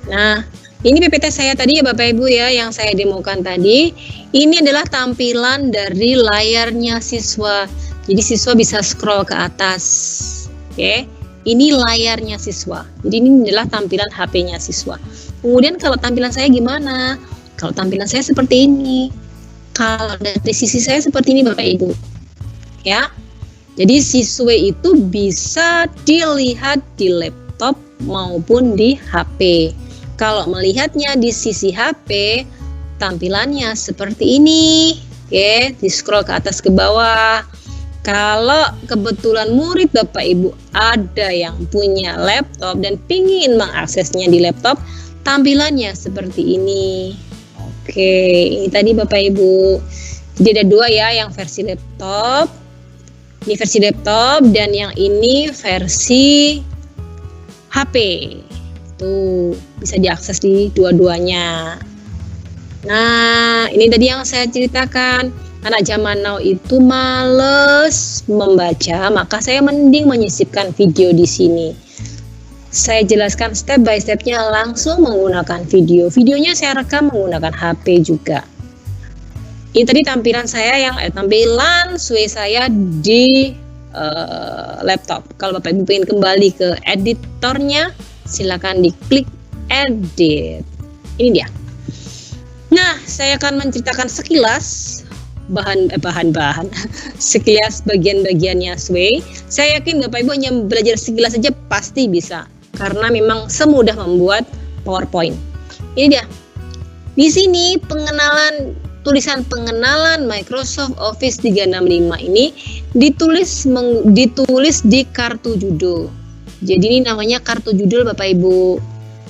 Nah, ini PPT saya tadi ya Bapak Ibu ya, yang saya demokan tadi. Ini adalah tampilan dari layarnya siswa. Jadi siswa bisa scroll ke atas. Oke. Ini layarnya siswa. Jadi ini adalah tampilan HP-nya siswa. Kemudian kalau tampilan saya gimana? Kalau tampilan saya seperti ini. Kalau dari sisi saya seperti ini Bapak Ibu. Ya. Jadi siswa itu bisa dilihat di laptop maupun di HP. Kalau melihatnya di sisi HP, tampilannya seperti ini. Oke, di scroll ke atas ke bawah. Kalau kebetulan murid Bapak Ibu ada yang punya laptop dan pingin mengaksesnya di laptop, tampilannya seperti ini. Oke, ini tadi Bapak Ibu. Jadi ada dua ya, yang versi laptop. Ini versi laptop dan yang ini versi HP. Tuh, bisa diakses di dua-duanya. Nah, ini tadi yang saya ceritakan. Anak zaman now itu males membaca, maka saya mending menyisipkan video di sini. Saya jelaskan step by stepnya langsung menggunakan video. Videonya saya rekam menggunakan HP juga. Ini tadi tampilan saya tampilan Sway saya di laptop. Kalau Bapak Ibu ingin kembali ke editornya, silakan diklik edit. Ini dia. Nah, saya akan menceritakan sekilas bahan-bahan sekilas bagian-bagiannya Sway. Saya yakin Bapak Ibu hanya belajar sekilas saja pasti bisa, karena memang semudah membuat PowerPoint. Ini dia. Di sini tulisan pengenalan Microsoft Office 365 ini ditulis di kartu judul. Jadi ini namanya kartu judul Bapak Ibu,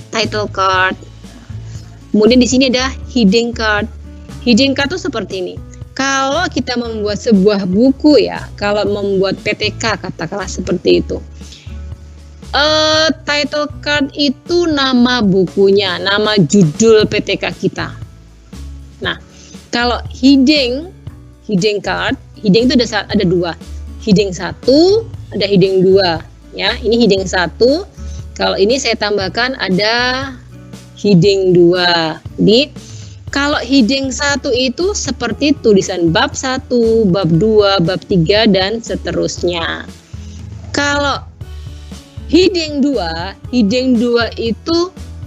title card. Kemudian di sini ada heading card. Heading card itu seperti ini. Kalau kita membuat sebuah buku ya, kalau membuat PTK katakanlah seperti itu. Title card itu nama bukunya, nama judul PTK kita. Nah, kalau heading card, heading itu ada dua. Heading 1, ada heading 2. Ya, ini heading 1. Kalau ini saya tambahkan ada heading 2. Jadi kalau heading 1 itu seperti tulisan bab 1, bab 2, bab 3 dan seterusnya. Kalau heading 2 itu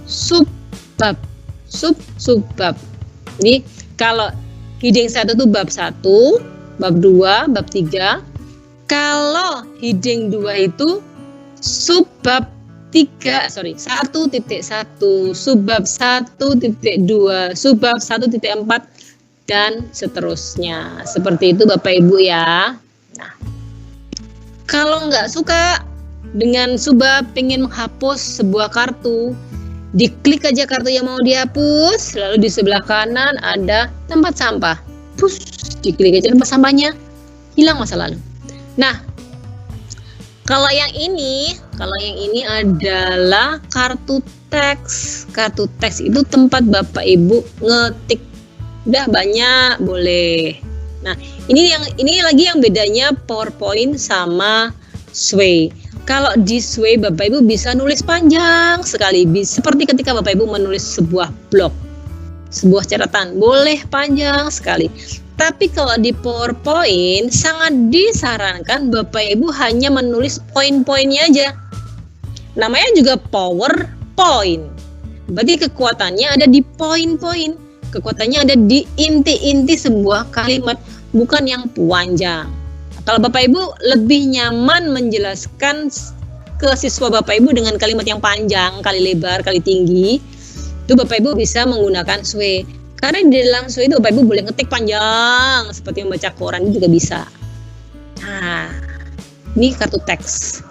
subbab. Subbab. Jadi kalau heading 1 itu bab 1, bab 2, bab 3. Kalau heading 2 itu subbab 1.1, subbab 1.2, subbab 1.4 dan seterusnya. Seperti itu Bapak Ibu ya. Nah, kalau nggak suka dengan subbab, pengen menghapus sebuah kartu, diklik aja kartu yang mau dihapus, lalu di sebelah kanan ada tempat sampah. Push, diklik aja tempat sampahnya, hilang masa lalu. Nah, kalau yang ini adalah kartu teks. Kartu teks itu tempat Bapak Ibu ngetik. Udah banyak boleh. Nah, ini lagi yang bedanya PowerPoint sama Sway. Kalau di Sway Bapak Ibu bisa nulis panjang sekali, seperti ketika Bapak Ibu menulis sebuah blog, sebuah catatan, boleh panjang sekali. Tapi kalau di PowerPoint sangat disarankan Bapak Ibu hanya menulis poin-poinnya aja. Namanya juga PowerPoint. Berarti kekuatannya ada di poin-poin. Kekuatannya ada di inti-inti sebuah kalimat, bukan yang panjang. Kalau Bapak Ibu lebih nyaman menjelaskan ke siswa Bapak Ibu dengan kalimat yang panjang, kali lebar, kali tinggi, itu Bapak Ibu bisa menggunakan Sway. Karena di dalam Sway itu Bapak Ibu boleh ngetik panjang seperti membaca koran juga bisa. Nah, ini kartu teks.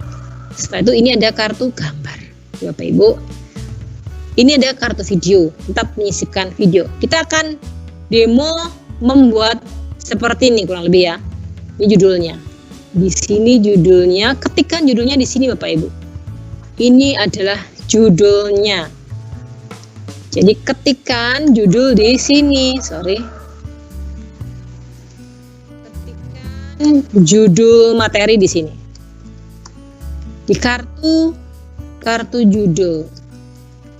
Setelah itu ini ada kartu gambar. Bapak Ibu, ini ada kartu video, tetap menyisipkan video. Kita akan demo membuat seperti ini kurang lebih ya. Ini judulnya. Di sini judulnya, ketikkan judulnya di sini Bapak Ibu. Ini adalah judulnya. Jadi ketikkan judul di sini, Ketikkan judul materi di sini. Di kartu judul.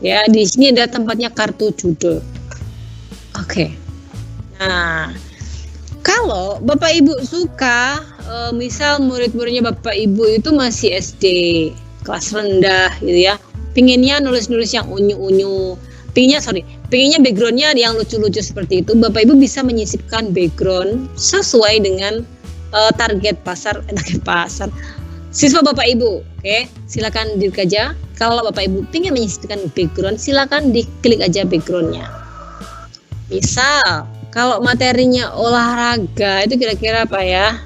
Ya, di sini ada tempatnya kartu judul. Oke. Nah, kalau Bapak Ibu suka, misal murid-muridnya Bapak Ibu itu masih SD, kelas rendah gitu ya, pinginnya nulis-nulis yang unyu-unyu, pinginnya backgroundnya yang lucu-lucu seperti itu, Bapak Ibu bisa menyisipkan background sesuai dengan target pasar siswa Bapak Ibu. Oke, silakan diklik aja. Kalau Bapak Ibu pingin menyisipkan background, silakan diklik aja backgroundnya. Misal kalau materinya olahraga itu kira-kira apa ya?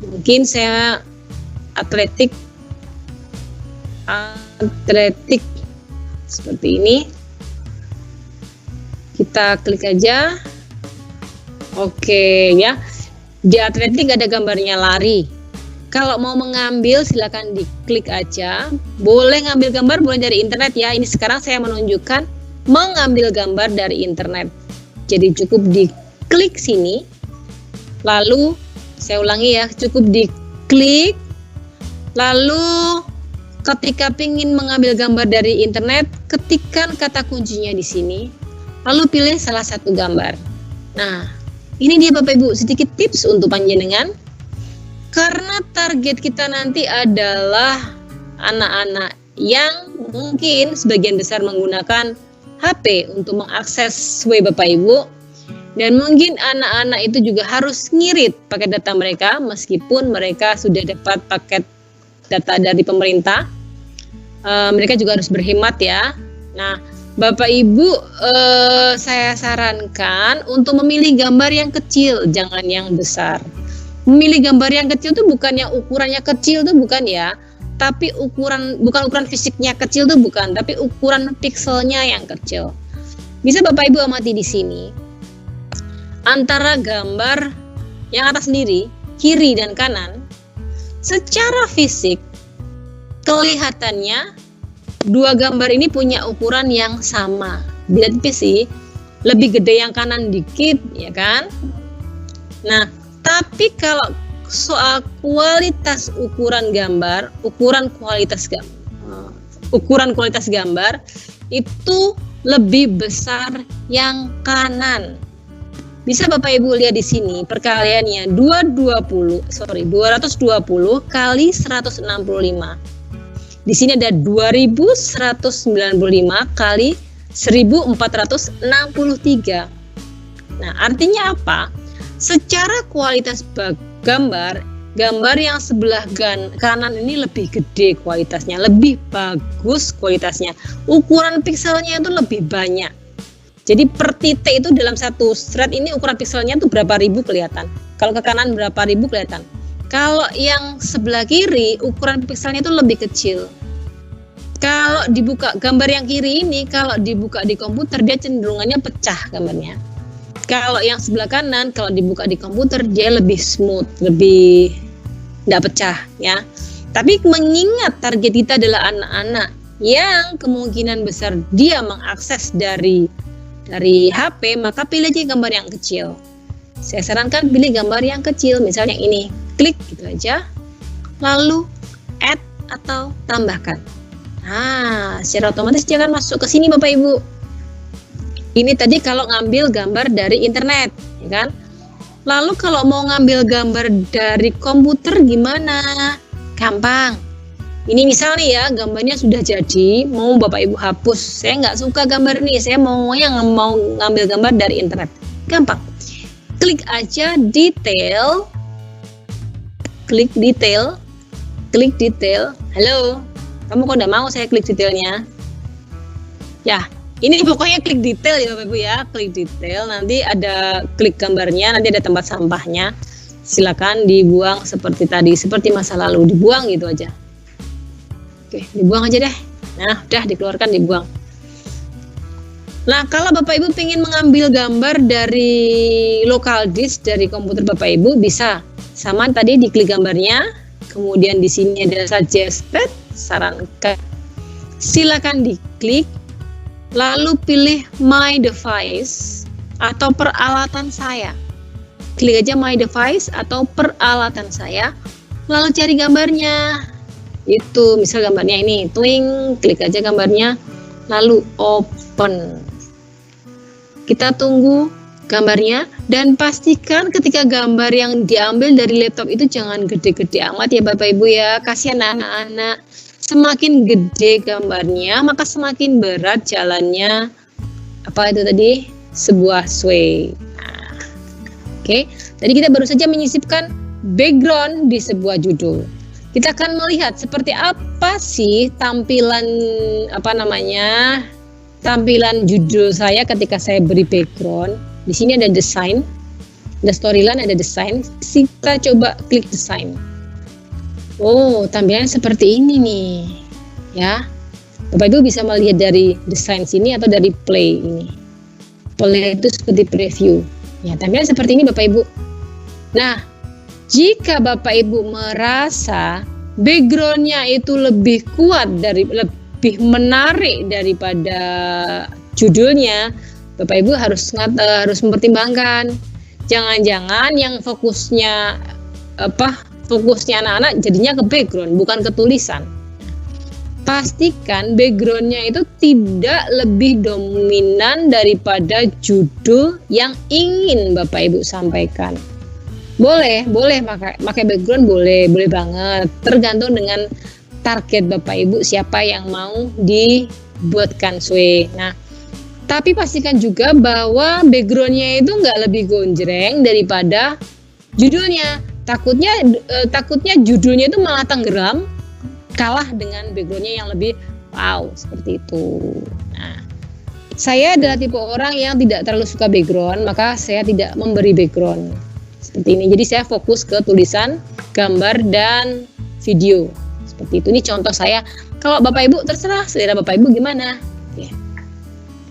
Mungkin saya atletik seperti ini. Kita klik aja. Oke ya. Di atletik ada gambarnya lari. Kalau mau mengambil silakan diklik aja. Boleh ngambil gambar boleh dari internet ya. Ini sekarang saya menunjukkan mengambil gambar dari internet. Jadi cukup diklik sini. Lalu saya ulangi ya, cukup diklik. Lalu ketika ingin mengambil gambar dari internet, ketikkan kata kuncinya di sini. Lalu pilih salah satu gambar. Nah, ini dia Bapak Ibu, sedikit tips untuk panjenengan. Karena target kita nanti adalah anak-anak yang mungkin sebagian besar menggunakan HP untuk mengakses Sway Bapak Ibu. Dan mungkin anak-anak itu juga harus ngirit pakai data mereka meskipun mereka sudah dapat paket data dari pemerintah. Mereka juga harus berhemat ya. Nah, Bapak Ibu, saya sarankan untuk memilih gambar yang kecil, jangan yang besar. Memilih gambar yang kecil itu bukannya ukurannya kecil tuh bukan ya, tapi bukan ukuran fisiknya kecil tuh bukan, tapi ukuran pikselnya yang kecil. Bisa Bapak Ibu amati di sini. Antara gambar yang atas sendiri, kiri dan kanan, secara fisik kelihatannya dua gambar ini punya ukuran yang sama. Beda tipis sih, lebih gede yang kanan dikit, ya kan? Nah, tapi kalau soal kualitas ukuran gambar, ukuran kualitas gambar itu lebih besar yang kanan. Bisa Bapak Ibu lihat di sini perkaliannya 220 kali 165. Di sini ada 2195 kali 1463. Nah, artinya apa? Secara kualitas gambar yang sebelah kanan ini lebih gede kualitasnya, lebih bagus kualitasnya. Ukuran pikselnya itu lebih banyak. Jadi per titik itu dalam satu thread ini ukuran pikselnya itu berapa ribu kelihatan. Kalau ke kanan berapa ribu kelihatan. Kalau yang sebelah kiri ukuran pikselnya itu lebih kecil. Kalau dibuka gambar yang kiri ini, kalau dibuka di komputer dia cenderungannya pecah gambarnya. Kalau yang sebelah kanan, kalau dibuka di komputer dia lebih smooth, lebih tidak pecah ya. Tapi mengingat target kita adalah anak-anak yang kemungkinan besar dia mengakses dari HP, maka pilih aja gambar yang kecil. Saya sarankan pilih gambar yang kecil, misalnya ini, klik gitu aja, lalu add atau tambahkan. Nah, secara otomatis dia akan masuk ke sini Bapak Ibu. Ini tadi kalau ngambil gambar dari internet, ya kan? Lalu kalau mau ngambil gambar dari komputer gimana? Gampang. Ini misal nih ya, gambarnya sudah jadi, mau Bapak Ibu hapus. Saya nggak suka gambar ini, saya mau ngambil gambar dari internet. Gampang. Klik aja detail. Klik detail. Halo, kamu kok nggak mau saya klik detailnya? Ya, ini pokoknya klik detail ya Bapak Ibu ya. Klik detail, nanti ada klik gambarnya, nanti ada tempat sampahnya. Silakan dibuang seperti tadi, seperti masa lalu, dibuang gitu aja. Oke, dibuang aja deh. Nah, udah dikeluarkan, dibuang. Nah, kalau Bapak Ibu ingin mengambil gambar dari local disk dari komputer Bapak Ibu, bisa. Sama tadi diklik gambarnya, kemudian di sini ada suggested, sarankan. Silakan diklik, lalu pilih my device atau peralatan saya. Klik aja my device atau peralatan saya, lalu cari gambarnya. Itu misal gambarnya ini, twing, klik aja gambarnya, lalu open. Kita tunggu gambarnya dan pastikan ketika gambar yang diambil dari laptop itu jangan gede-gede amat ya Bapak Ibu ya, kasihan anak-anak. Semakin gede gambarnya maka semakin berat jalannya. Apa itu tadi? Sebuah sway. Nah, oke, tadi kita baru saja menyisipkan background di sebuah judul. Kita akan melihat seperti apa sih tampilan judul saya ketika saya beri background. Di sini ada desain, ada storyline, ada desain. Kita coba klik desain. Oh, tampilannya seperti ini nih, ya. Bapak Ibu bisa melihat dari desain sini atau dari play ini. Play itu seperti preview. Ya, tampilannya seperti ini Bapak Ibu. Nah, jika Bapak Ibu merasa backgroundnya itu lebih kuat, lebih menarik daripada judulnya, Bapak Ibu harus mempertimbangkan. Jangan-jangan yang fokusnya anak-anak jadinya ke background, bukan ke tulisan. Pastikan backgroundnya itu tidak lebih dominan daripada judul yang ingin Bapak Ibu sampaikan. Boleh pakai background, boleh banget. Tergantung dengan target Bapak Ibu siapa yang mau dibuatkan sway. Nah, Tapi pastikan juga bahwa backgroundnya itu nggak lebih gonjreng daripada judulnya. Takutnya judulnya itu malah tenggelam, kalah dengan backgroundnya yang lebih wow, seperti itu. Nah, saya adalah tipe orang yang tidak terlalu suka background, maka saya tidak memberi background seperti ini. Jadi saya fokus ke tulisan, gambar, dan video. Seperti itu. Ini contoh saya. Kalau Bapak Ibu terserah, selera Bapak Ibu gimana. Oke.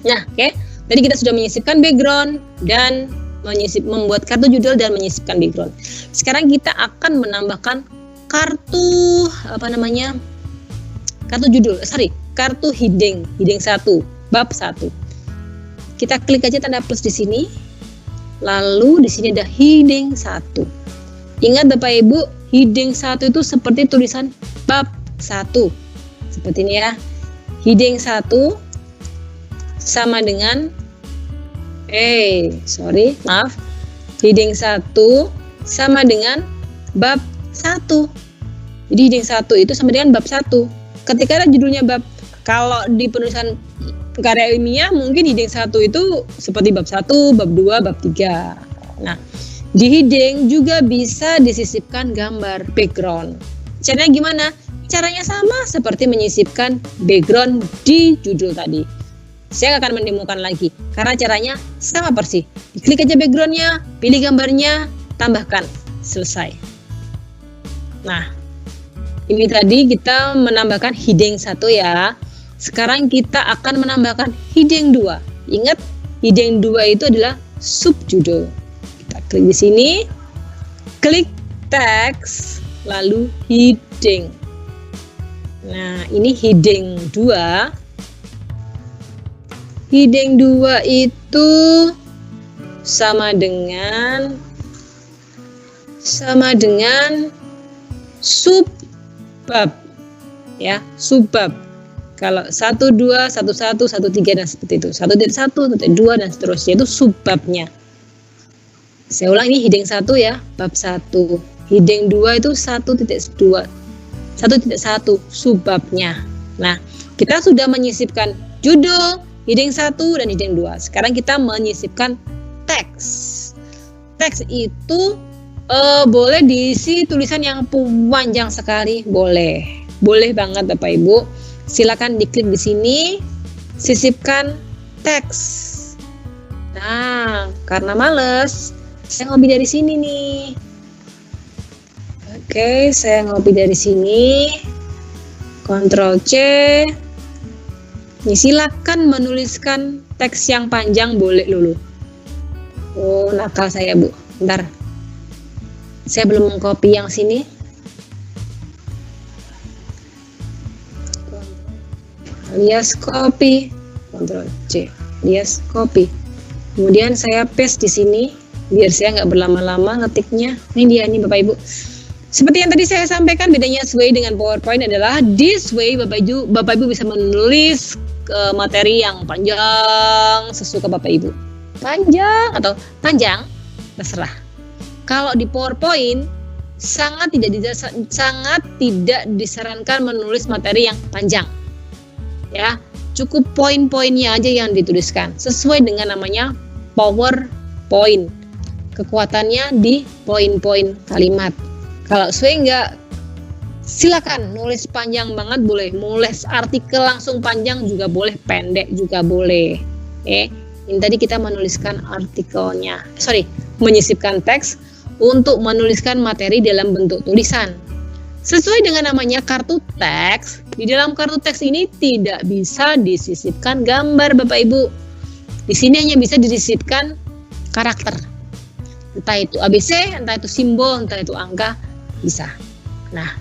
Nah, oke. Tadi kita sudah menyisipkan background dan membuat kartu judul dan menyisipkan background. Sekarang kita akan menambahkan kartu kartu heading 1, bab 1. Kita klik aja tanda plus di sini. Lalu di sini ada heading 1. Ingat Bapak Ibu, heading 1 itu seperti tulisan bab 1. Seperti ini ya. Heading 1 sama dengan heading 1 sama dengan bab 1. Jadi heading 1 itu sama dengan bab 1. Ketika ada judulnya bab, kalau di penulisan karya ilmiah mungkin heading 1 itu seperti bab 1, bab 2, bab 3. Nah, di heading juga bisa disisipkan gambar background. Caranya gimana? Caranya sama seperti menyisipkan background di judul tadi. Saya akan mendemokan lagi karena caranya sama persis. Klik aja backgroundnya, pilih gambarnya, tambahkan, selesai. Nah, ini tadi kita menambahkan heading 1 ya. Sekarang kita akan menambahkan heading 2. Ingat, heading 2 itu adalah subjudul. Kita klik di sini, klik teks, lalu heading. Nah, ini heading 2. Heading 2 itu sama dengan subbab ya, subbab. Kalau 1, 2, 1, 1, 1, 3 dan seperti itu. 1.1, 1.2 dan seterusnya itu subbabnya. Saya ulang, ini heading 1 ya, bab 1. Heading 2 itu 1.2. 1.1 subbabnya. Nah, kita sudah menyisipkan judul, heading 1 dan heading 2. Sekarang kita menyisipkan teks. Teks itu boleh diisi tulisan yang panjang sekali, boleh. Boleh banget Bapak Ibu. Silakan diklik di sini, sisipkan teks. Nah, karena males, saya ngopi dari sini nih. Oke, saya ngopi dari sini. Ctrl C. Silakan menuliskan teks yang panjang, boleh dulu. Oh, nakal saya Bu. Bentar. Saya belum mengcopy yang sini. Alias copy. Ctrl C. Alias copy. Kemudian saya paste di sini biar saya nggak berlama-lama ngetiknya. Ini dia nih Bapak Ibu. Seperti yang tadi saya sampaikan, bedanya Sway dengan PowerPoint adalah di Sway Bapak Ibu bisa menulis materi yang panjang sesuka Bapak Ibu. Panjang atau panjang terserah. Kalau di PowerPoint sangat tidak disarankan menulis materi yang panjang. Ya, cukup poin-poinnya aja yang dituliskan sesuai dengan namanya PowerPoint. Kekuatannya di poin-poin kalimat. Kalau Sway enggak, silakan nulis panjang banget boleh, nulis artikel langsung panjang juga boleh, pendek juga boleh. Ini tadi kita menuliskan artikelnya, menyisipkan teks untuk menuliskan materi dalam bentuk tulisan. Sesuai dengan namanya kartu teks, di dalam kartu teks ini tidak bisa disisipkan gambar Bapak Ibu. Di sini hanya bisa disisipkan karakter. Entah itu ABC, entah itu simbol, entah itu angka, bisa. Nah,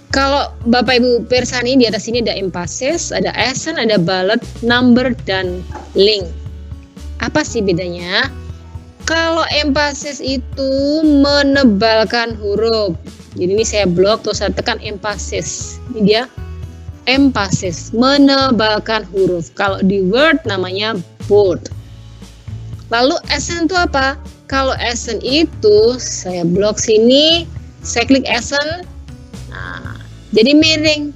kalau Bapak Ibu Persani di atas sini ada emphasis, ada accent, ada bullet, number, dan link. Apa sih bedanya? Kalau emphasis itu menebalkan huruf. Jadi ini saya blok terus saya tekan emphasis. Ini dia emphasis, menebalkan huruf. Kalau di Word namanya bold. Lalu accent itu apa? Kalau accent itu saya blok sini, saya klik accent. Nah, jadi miring.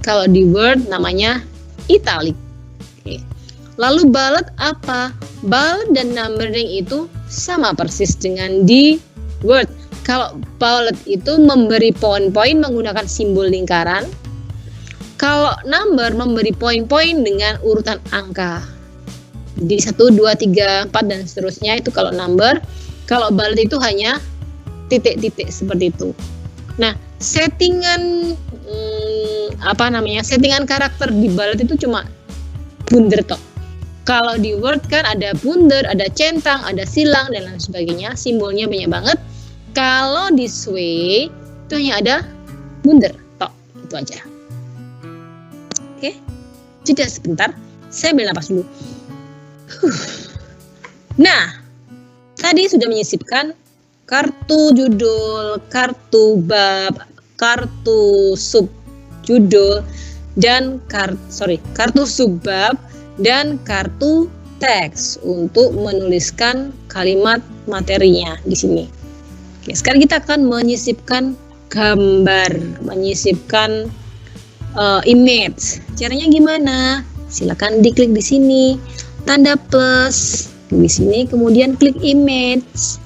Kalau di Word namanya italic. Oke. Lalu bullet apa? Bullet dan numbering itu sama persis dengan di Word. Kalau bullet itu memberi poin-poin menggunakan simbol lingkaran. Kalau number memberi poin-poin dengan urutan angka. Di 1, 2, 3, 4 dan seterusnya itu kalau number. Kalau bullet itu hanya titik-titik seperti itu. Nah, settingan settingan karakter di bullet itu cuma bundar tok. Kalau di Word kan ada bundar, ada centang, ada silang dan lain sebagainya, simbolnya banyak banget. Kalau di Sway itu hanya ada bundar tok, itu aja. Oke, jeda sebentar, saya ambil napas dulu. Nah, tadi sudah menyisipkan kartu judul, kartu bab, kartu sub judul, dan kartu subbab dan kartu teks untuk menuliskan kalimat materinya di sini. Oke, sekarang kita akan menyisipkan gambar, menyisipkan image. Caranya gimana? Silakan diklik di sini, tanda plus di sini, kemudian klik image.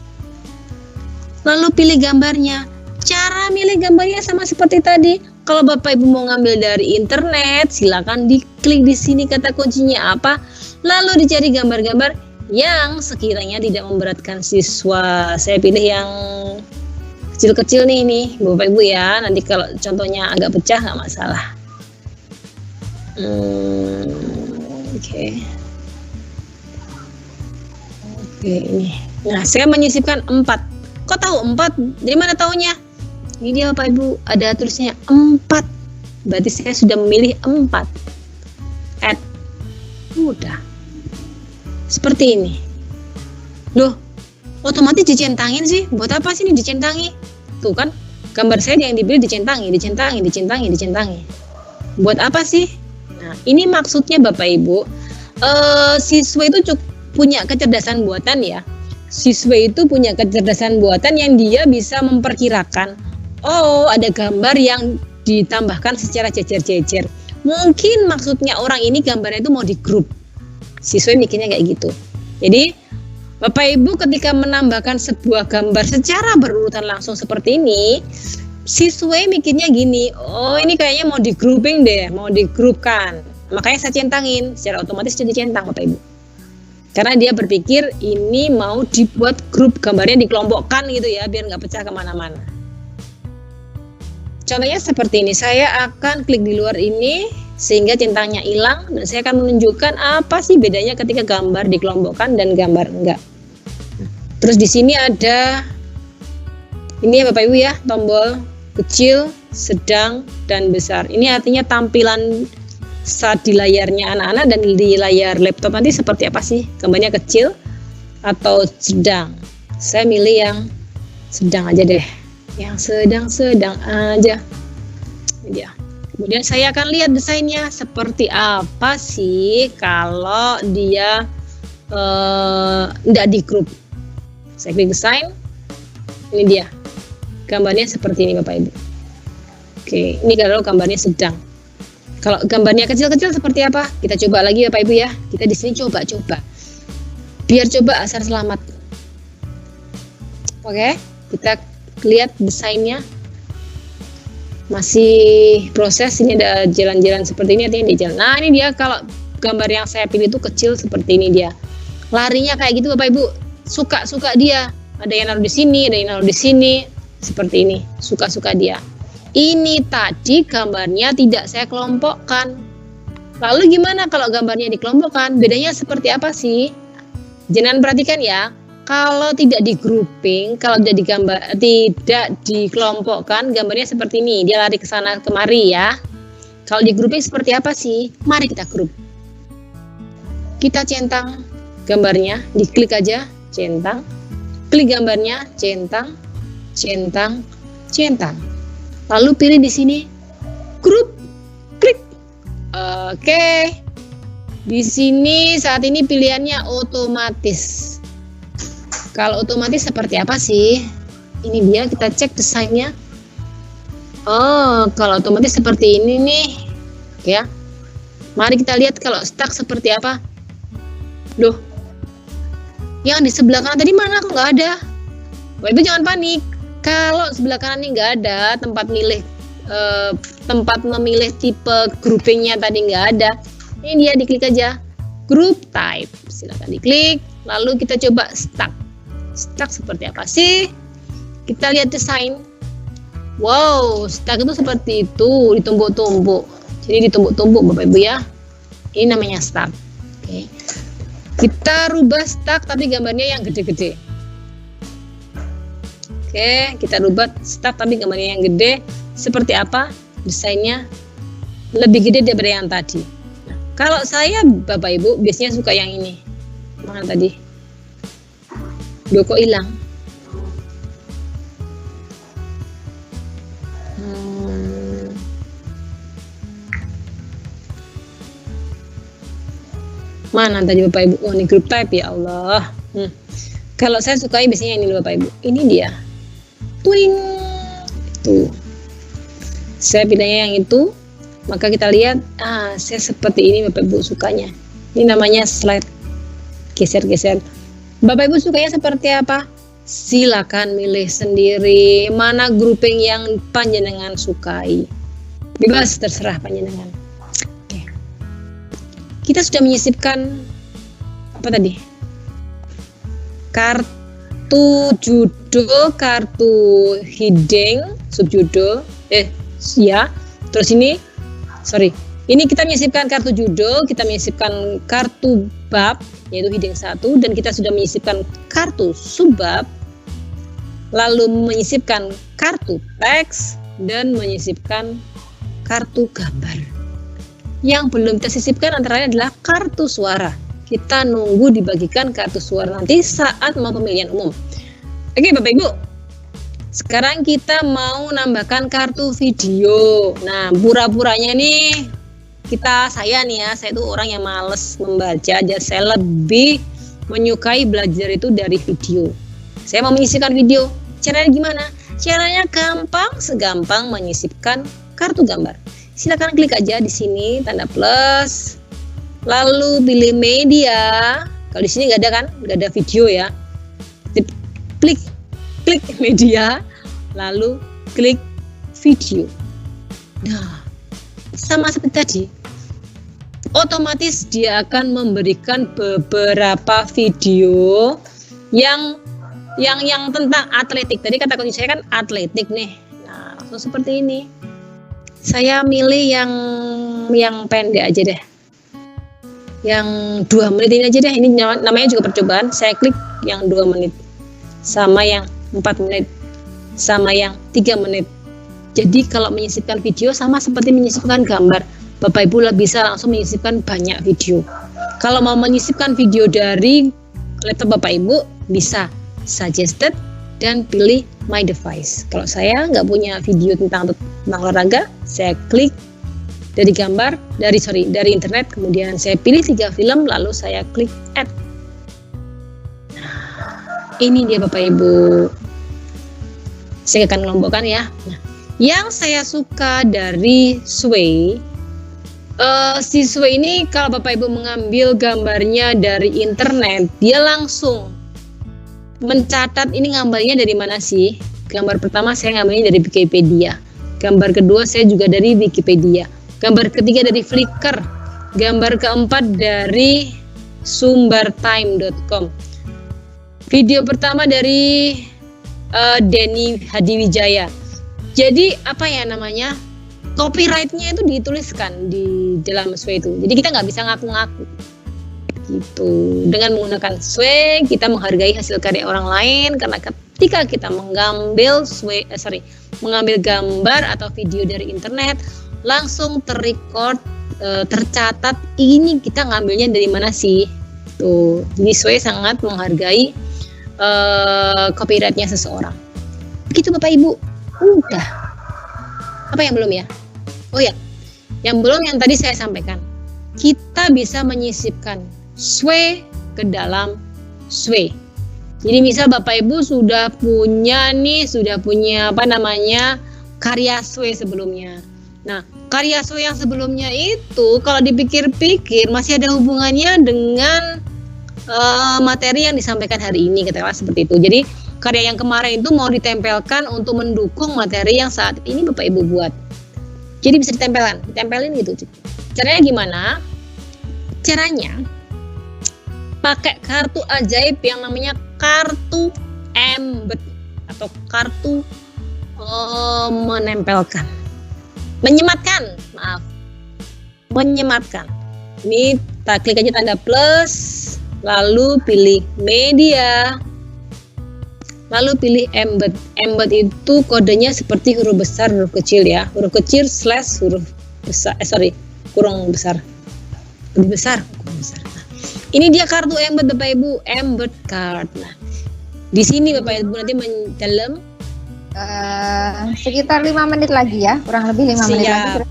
Lalu pilih gambarnya. Cara milih gambarnya sama seperti tadi. Kalau Bapak Ibu mau ngambil dari internet, silakan diklik di sini kata kuncinya apa, lalu dicari gambar-gambar yang sekiranya tidak memberatkan siswa. Saya pilih yang kecil-kecil nih Bapak Ibu ya. Nanti kalau contohnya agak pecah nggak masalah. Oke, ini. Nah, saya menyisipkan 4. Kok tahu 4? Dari mana taunya? Ini dia Bapak Ibu, ada tulisnya 4. Berarti saya sudah memilih 4. Add. Udah. Seperti ini. Loh, otomatis dicentangin sih. Buat apa sih ini dicentangi? Tuh kan, gambar saya yang dipilih dicentangi. Buat apa sih? Nah, ini maksudnya Bapak Ibu, siswa itu punya kecerdasan buatan ya. Siswa itu punya kecerdasan buatan yang dia bisa memperkirakan, oh ada gambar yang ditambahkan secara jejer-jejer. Mungkin maksudnya orang ini gambarnya itu mau di grup. Siswa mikirnya kayak gitu. Jadi Bapak Ibu ketika menambahkan sebuah gambar secara berurutan langsung seperti ini, siswa mikirnya gini, oh ini kayaknya mau di grouping deh, mau digrupkan. Makanya saya centangin, secara otomatis jadi centang Bapak Ibu. Karena dia berpikir ini mau dibuat grup, gambarnya dikelompokkan gitu ya, biar nggak pecah kemana-mana. Contohnya seperti ini, saya akan klik di luar ini sehingga centangnya hilang dan saya akan menunjukkan apa sih bedanya ketika gambar dikelompokkan dan gambar enggak. Terus di sini ada ini ya Bapak Ibu ya, tombol kecil, sedang, dan besar. Ini artinya tampilan saat di layarnya anak-anak dan di layar laptop nanti seperti apa sih? Gambarnya kecil atau sedang? Saya milih yang sedang aja deh. Yang sedang-sedang aja. Ini dia. Kemudian saya akan lihat desainnya seperti apa sih kalau dia tidak di grup. Saya klik desain. Ini dia. Gambarnya seperti ini Bapak Ibu. Oke, ini kalau gambarnya sedang. Kalau gambarnya kecil-kecil seperti apa? Kita coba lagi Bapak Ibu ya. Kita di sini coba-coba. Biar coba asal selamat. Oke, kita lihat desainnya. Masih proses, ini ada jalan-jalan seperti ini, artinya dia jalan. Nah, ini dia kalau gambar yang saya pilih itu kecil seperti ini dia. Larinya kayak gitu Bapak Ibu. Suka-suka dia. Ada yang naruh di sini, ada yang naruh di sini. Seperti ini, suka-suka dia. Ini tadi gambarnya tidak saya kelompokkan. Lalu gimana kalau gambarnya dikelompokkan? Bedanya seperti apa sih? Jangan perhatikan ya. Kalau tidak di grouping, kalau tidak dikelompokkan, gambarnya seperti ini. Dia lari ke sana kemari ya. Kalau di grouping seperti apa sih? Mari kita grup. Kita centang gambarnya, diklik aja, centang. Klik gambarnya, centang, centang, centang. Lalu pilih di sini grup, klik. Oke. Di sini saat ini pilihannya otomatis. Kalau otomatis seperti apa sih? Ini dia, kita cek desainnya. Oh, kalau otomatis seperti ini nih. Ya. Mari kita lihat kalau stuck seperti apa. Loh, yang di sebelah kanan tadi mana? Kok nggak ada? Bapak Ibu jangan panik. Kalau sebelah kanan ini nggak ada tempat memilih tipe groupingnya tadi nggak ada. Ini dia, diklik aja group type. Silakan diklik. Lalu kita coba stack. Stack seperti apa sih? Kita lihat desain. Wow, stack itu seperti itu, ditumbuk-tumbuk. Jadi ditumbuk-tumbuk Bapak Ibu ya. Ini namanya stack. Oke. Kita rubah stack tapi gambarnya yang gede-gede. Oke, kita rubah stack tapi gambarnya yang gede. Seperti apa? Desainnya lebih gede daripada yang tadi. Nah, kalau saya Bapak Ibu biasanya suka yang ini. Mana tadi? Loh, kok hilang? Mana tadi Bapak Ibu? Oh, ini group type ya Allah. Kalau saya sukai biasanya ini Bapak Ibu. Ini dia. Tuing. Tuh. Saya pilihnya yang itu. Maka kita lihat, saya seperti ini Bapak Ibu sukanya. Ini namanya slide. Geser-geser. Bapak Ibu sukanya seperti apa? Silakan milih sendiri mana grouping yang panjenengan sukai. Bebas, terserah panjenengan. Oke. Kita sudah menyisipkan apa tadi? Kartu judul, kartu heading, subjudul. Ya. Terus ini, ini kita menyisipkan kartu judul, kita menyisipkan kartu bab, yaitu heading 1, dan kita sudah menyisipkan kartu subbab, lalu menyisipkan kartu teks, dan menyisipkan kartu gambar. Yang belum kita sisipkan antara lain adalah kartu suara. Kita nunggu dibagikan kartu suara nanti saat mau pemilihan umum. Oke Bapak Ibu, sekarang kita mau nambahkan kartu video. Nah, pura-puranya nih saya itu orang yang males membaca aja. Saya lebih menyukai belajar itu dari video. Saya mau menyisipkan video. Caranya gimana? Caranya gampang, segampang menyisipkan kartu gambar. Silakan klik aja di sini tanda plus. Lalu pilih media. Kalau di sini nggak ada kan? Nggak ada video ya. Klik media. Lalu klik video. Nah, sama seperti tadi. Otomatis dia akan memberikan beberapa video yang tentang atletik. Tadi kata kunci saya kan atletik nih. Nah, langsung seperti ini. Saya milih yang pendek aja deh. Yang 2 menit ini aja deh. Ini namanya juga percobaan. Saya klik yang 2 menit. Sama yang 4 menit. Sama yang 3 menit. Jadi kalau menyisipkan video sama seperti menyisipkan gambar. Bapak Ibu bisa langsung menyisipkan banyak video. Kalau mau menyisipkan video dari laptop Bapak Ibu, bisa suggested dan pilih my device. Kalau saya nggak punya video tentang olahraga, saya klik dari internet, kemudian saya pilih 3 film, lalu saya klik add. Ini dia Bapak Ibu. Saya akan mengelompokkan ya. Nah, yang saya suka dari Sway, si Sway ini kalau Bapak Ibu mengambil gambarnya dari internet, dia langsung mencatat ini ngambilnya dari mana sih. Gambar pertama saya ngambilnya dari Wikipedia. Gambar kedua saya juga dari Wikipedia. Gambar ketiga dari Flickr. Gambar keempat dari sumbertime.com. Video pertama dari Denny Hadiwijaya. Jadi apa ya namanya? Copyright-nya itu dituliskan di dalam Sway itu. Jadi kita nggak bisa ngaku-ngaku. Gitu. Dengan menggunakan Sway, kita menghargai hasil karya orang lain karena ketika kita mengambil gambar atau video dari internet, langsung terrecord, tercatat ini kita ngambilnya dari mana sih. Tuh. Jadi Sway sangat menghargai copyright-nya seseorang. Begitu Bapak Ibu. Udah. Apa yang belum ya? Oh ya, yang belum yang tadi saya sampaikan. Kita bisa menyisipkan Sway ke dalam Sway. Jadi misal Bapak Ibu sudah punya karya Sway sebelumnya. Nah, karya Sway yang sebelumnya itu kalau dipikir-pikir masih ada hubungannya dengan materi yang disampaikan hari ini, katakanlah seperti itu. Jadi karya yang kemarin itu mau ditempelkan untuk mendukung materi yang saat ini Bapak Ibu buat. Jadi bisa ditempelin gitu. Caranya gimana? Caranya pakai kartu ajaib yang namanya kartu embed atau kartu menempelkan, menyematkan. Ini kita klik aja tanda plus, lalu pilih media, lalu pilih embed. Embed itu kodenya seperti huruf besar, huruf kecil ya, huruf kecil / huruf besar, kurung besar, lebih besar, kurung besar. Nah, ini dia kartu embed Bapak Ibu, embed card. Nah, di sini Bapak Ibu nanti mendalam sekitar 5 menit lagi ya, kurang lebih 5 menit lagi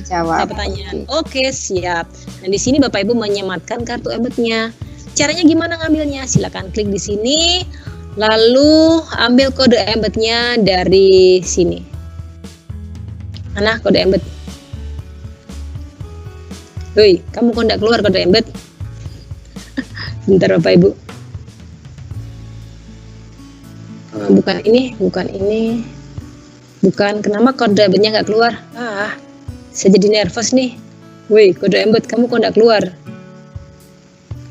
jawab pertanyaan. Oke, siap. Nah, di sini Bapak Ibu menyematkan kartu embednya. Caranya gimana ngambilnya? Silakan klik di sini, lalu ambil kode embednya dari sini. Mana kode embed? Woi, kamu kok enggak keluar kode embed? Bentar Bapak Ibu. Bukan ini. Kenapa kode embednya nggak keluar? Saya jadi nervous nih. Woi, kode embed kamu kok nggak keluar?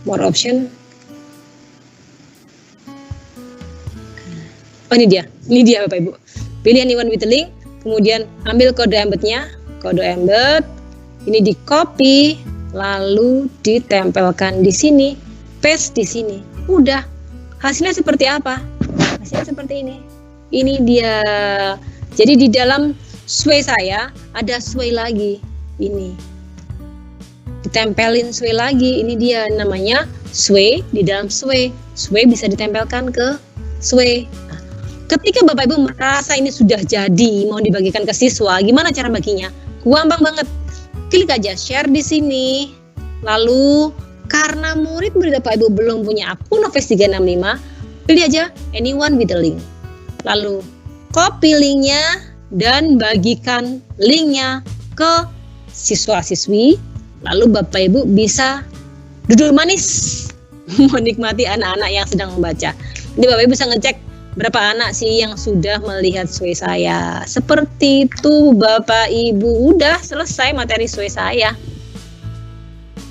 More option. Oh, ini dia Bapak Ibu. Pilih anyone with the link, kemudian ambil kode embednya, kode embed. Ini di copy, lalu ditempelkan di sini, paste di sini. Udah. Hasilnya seperti apa? Hasilnya seperti ini. Ini dia. Jadi di dalam sway saya ada sway lagi. Ini. Ditempelin sway lagi. Ini dia namanya sway di dalam sway. Sway bisa ditempelkan ke sway. Nah, ketika Bapak Ibu merasa ini sudah jadi mau dibagikan ke siswa, gimana cara baginya? Gampang banget. Klik aja share di sini. Lalu karena murid-murid Bapak Ibu belum punya akun Office 365, pilih aja anyone with the link. Lalu copy linknya dan bagikan linknya ke siswa-siswi. Lalu Bapak Ibu bisa duduk manis menikmati anak-anak yang sedang membaca. Jadi Bapak Ibu bisa ngecek berapa anak sih yang sudah melihat sway saya. Seperti itu Bapak Ibu, udah selesai materi sway saya.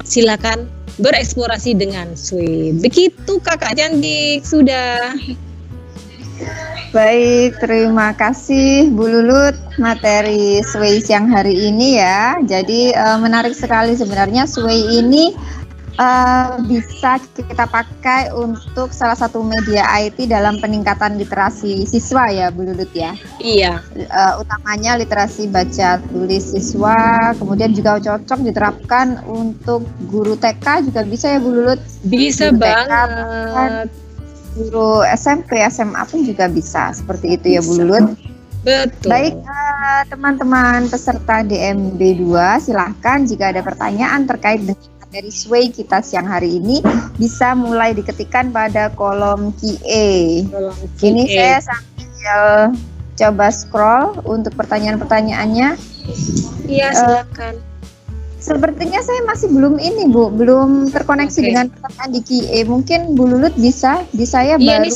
Silakan bereksplorasi dengan sway. Begitu Kakak cantik, sudah. Baik, terima kasih Bu Lulut materi sway siang hari ini ya. Jadi menarik sekali sebenarnya sway ini bisa kita pakai untuk salah satu media IT dalam peningkatan literasi siswa ya Bu Lulut ya. Iya. Utamanya literasi baca tulis siswa, kemudian juga cocok diterapkan untuk guru TK juga bisa ya Bu Lulut. Bisa guru banget. Guru SMP, SMA pun juga bisa seperti itu ya Bu Lulut. Betul. Baik teman-teman peserta DMB 2, silahkan jika ada pertanyaan terkait dengan materi sway kita siang hari ini bisa mulai diketikkan pada kolom QA. Ini saya sambil coba scroll untuk pertanyaan-pertanyaannya. Iya, silakan. Sepertinya saya masih belum ini Bu, belum terkoneksi dengan pertanyaan di QA. Mungkin Bu Lulut bisa, di saya Iya baru. nih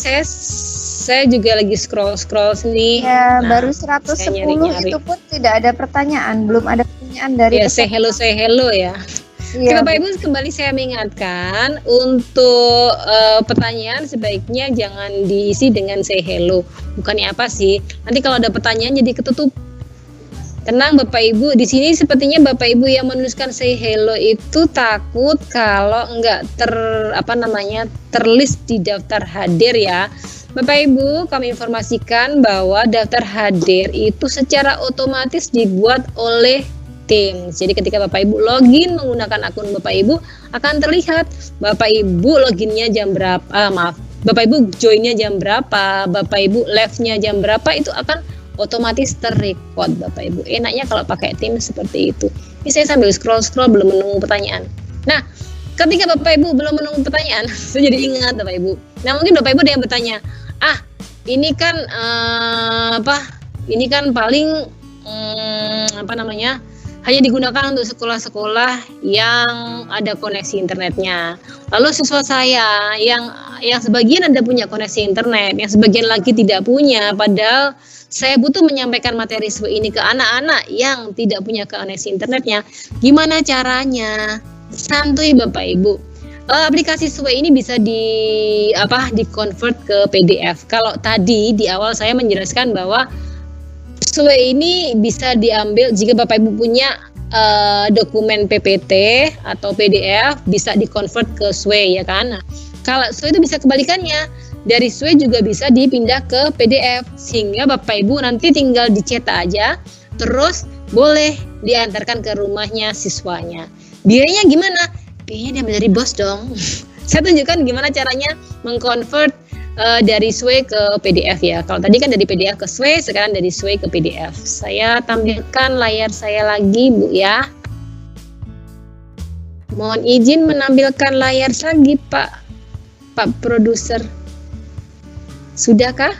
saya juga lagi scroll sini. Ya, Nah, baru 110 nyari-nyari. itu pun tidak ada pertanyaan, belum ada pertanyaan dari ya, say hello ya. Iya, Bapak Ibu, kembali saya mengingatkan untuk pertanyaan sebaiknya jangan diisi dengan say hello. Bukannya apa sih? Nanti kalau ada pertanyaan jadi ketutup. Tenang Bapak Ibu, di sini sepertinya Bapak Ibu yang menuliskan say hello itu takut kalau enggak terlist di daftar hadir ya. Bapak Ibu, kami informasikan bahwa daftar hadir itu secara otomatis dibuat oleh tim. Jadi ketika Bapak Ibu login menggunakan akun Bapak Ibu akan terlihat Bapak Ibu loginnya jam berapa, Bapak Ibu joinnya jam berapa, Bapak Ibu live-nya jam berapa, itu akan otomatis terrecord Bapak Ibu. Enaknya kalau pakai tim seperti itu. Ini saya sambil scroll belum menunggu pertanyaan. Nah, ketika Bapak Ibu belum menunggu pertanyaan, saya jadi ingat Bapak Ibu. Nah, mungkin Bapak Ibu ada yang bertanya, ini kan ini kan paling hanya digunakan untuk sekolah-sekolah yang ada koneksi internetnya. Lalu siswa saya yang sebagian ada punya koneksi internet, yang sebagian lagi tidak punya, padahal saya butuh menyampaikan materi SWE ini ke anak-anak yang tidak punya koneksi internetnya. Gimana caranya? Santuy Bapak Ibu. Aplikasi SWE ini bisa di-convert ke PDF. Kalau tadi di awal saya menjelaskan bahwa SWE ini bisa diambil jika Bapak Ibu punya dokumen PPT atau PDF, bisa di-convert ke SWE, ya kan? Nah, kalau SWE itu bisa kebalikannya. Dari SWE juga bisa dipindah ke PDF, sehingga Bapak Ibu nanti tinggal dicetak aja, terus boleh diantarkan ke rumahnya siswanya. Biayanya gimana? Biayanya diambil dari bos dong. Saya tunjukkan gimana caranya mengkonvert dari SWE ke PDF ya. Kalau tadi kan dari PDF ke SWE, sekarang dari SWE ke PDF. Saya tampilkan layar saya lagi, Bu ya. Mohon izin menampilkan layar lagi, Pak Produser. Sudahkah?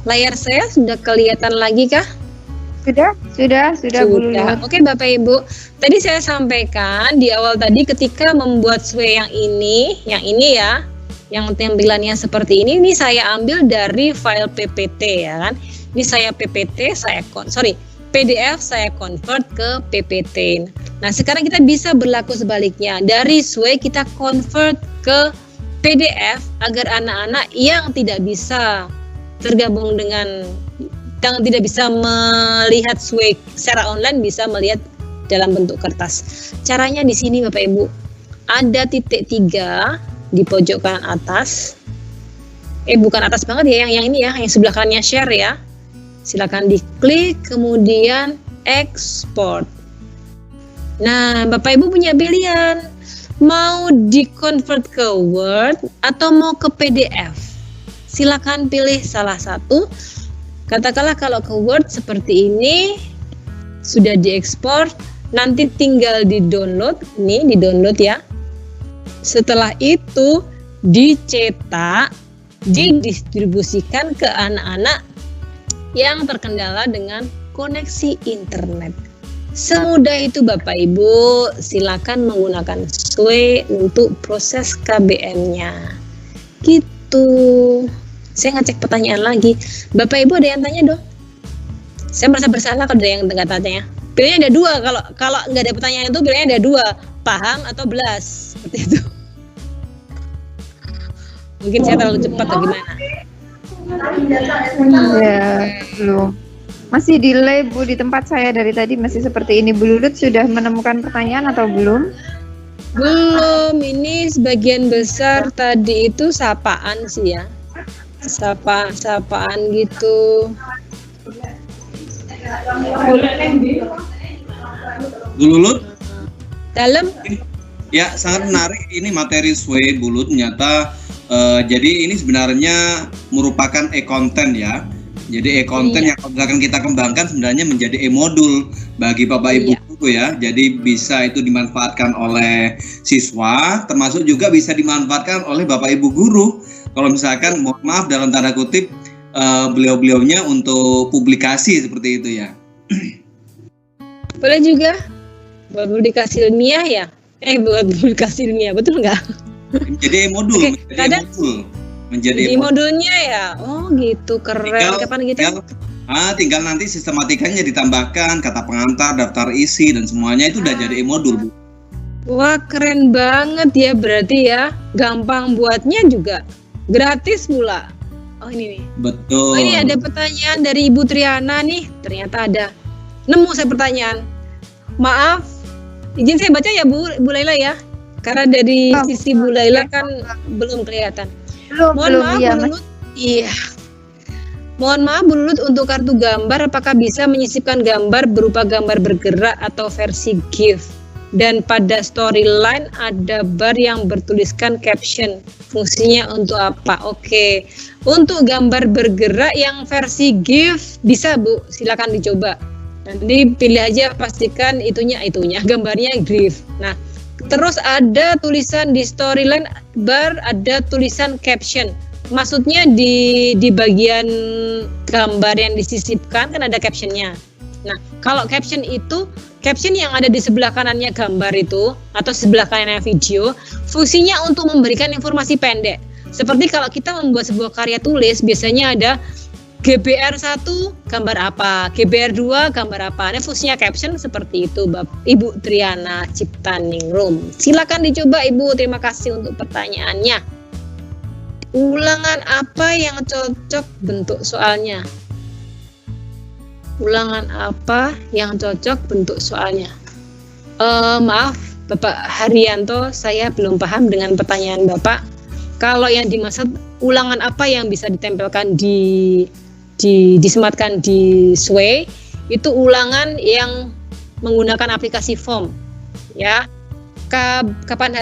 Layar saya sudah kelihatan lagi kah? Sudah Bu Lulut. Oke Bapak Ibu, tadi saya sampaikan di awal tadi ketika membuat SWE yang ini ya, yang tampilannya seperti ini saya ambil dari file PPT ya kan. Ini saya PPT, PDF saya convert ke PPT. Nah sekarang kita bisa berlaku sebaliknya, dari SWE kita convert ke PDF agar anak-anak yang tidak bisa tergabung dengan yang tidak bisa melihat SWE secara online bisa melihat dalam bentuk kertas. Caranya di sini Bapak Ibu, ada titik 3 di pojok kanan atas. Bukan atas banget ya, yang ini ya, yang sebelah kanannya share ya. Silakan diklik kemudian ekspor. Nah, Bapak Ibu punya pilihan mau di-convert ke Word atau mau ke PDF. Silakan pilih salah satu. Katakanlah kalau ke Word seperti ini, sudah diekspor, nanti tinggal di-download, ini di-download ya. Setelah itu dicetak, didistribusikan ke anak-anak yang terkendala dengan koneksi internet. Semudah itu Bapak Ibu, silakan menggunakan SWE untuk proses KBM-nya. Gitu. Saya ngecek pertanyaan lagi. Bapak Ibu ada yang tanya dong? Saya merasa bersalah kalau ada yang nggak tanya. Pilihannya ada 2. Kalau nggak ada pertanyaan itu pilihannya ada 2. Paham atau belas. Seperti itu. Mungkin saya terlalu cepat atau gimana? Ya, belum. Masih delay Bu di tempat saya dari tadi masih seperti ini. Bu Lulut sudah menemukan pertanyaan atau belum? Belum, ini sebagian besar tadi itu sapaan sih ya. Sapaan gitu. Bu Lulut? Dalam? Ya, sangat menarik ini materi SWE Bu Lulut. Ternyata jadi ini sebenarnya merupakan e-content ya. Jadi e-content yang akan kita kembangkan sebenarnya menjadi e-modul bagi Bapak Ibu guru ya. Jadi bisa itu dimanfaatkan oleh siswa, termasuk juga bisa dimanfaatkan oleh Bapak Ibu guru. Kalau misalkan mohon maaf dalam tanda kutip beliau-beliaunya untuk publikasi seperti itu ya. Boleh juga buat publikasi ilmiah ya. Buat publikasi ilmiah, betul nggak? Menjadi e-modul, menjadi modulnya ya. Oh gitu, keren. Kapan gitu? Tinggal nanti sistematikanya ditambahkan, kata pengantar, daftar isi dan semuanya itu udah jadi e-modul Bu. Wah keren banget ya, berarti ya gampang buatnya juga gratis pula. Oh ini nih. Betul. Oh, ini ada pertanyaan dari Ibu Triana nih. Ternyata ada. Nemu saya pertanyaan. Maaf, izin saya baca ya Bu Laila ya. Karena dari sisi Bu Laila kan belum kelihatan. Mohon maaf Bu Lulut. Iya. Mohon maaf Bu Lulut, untuk kartu gambar apakah bisa menyisipkan gambar berupa gambar bergerak atau versi GIF? Dan pada storyline ada bar yang bertuliskan caption. Fungsinya untuk apa? Oke. Untuk gambar bergerak yang versi GIF bisa Bu, silakan dicoba. Nanti pilih aja, pastikan itunya gambarnya GIF. Nah, terus ada tulisan di storyline bar, ada tulisan caption. Maksudnya di bagian gambar yang disisipkan kan ada captionnya. Nah, kalau caption itu, caption yang ada di sebelah kanannya gambar itu, atau sebelah kanannya video, fungsinya untuk memberikan informasi pendek. Seperti kalau kita membuat sebuah karya tulis, biasanya ada GBR 1 gambar apa, GBR 2 gambar apa. Nah, fungsinya caption seperti itu, Ibu Triana Ciptaningrum. Silakan dicoba Ibu, terima kasih untuk pertanyaannya. Ulangan apa yang cocok bentuk soalnya? Ulangan apa yang cocok bentuk soalnya? Maaf Bapak Haryanto, saya belum paham dengan pertanyaan Bapak. Kalau yang dimaksud ulangan apa yang bisa ditempelkan disematkan di Sway, itu ulangan yang menggunakan aplikasi form, ya. Kapan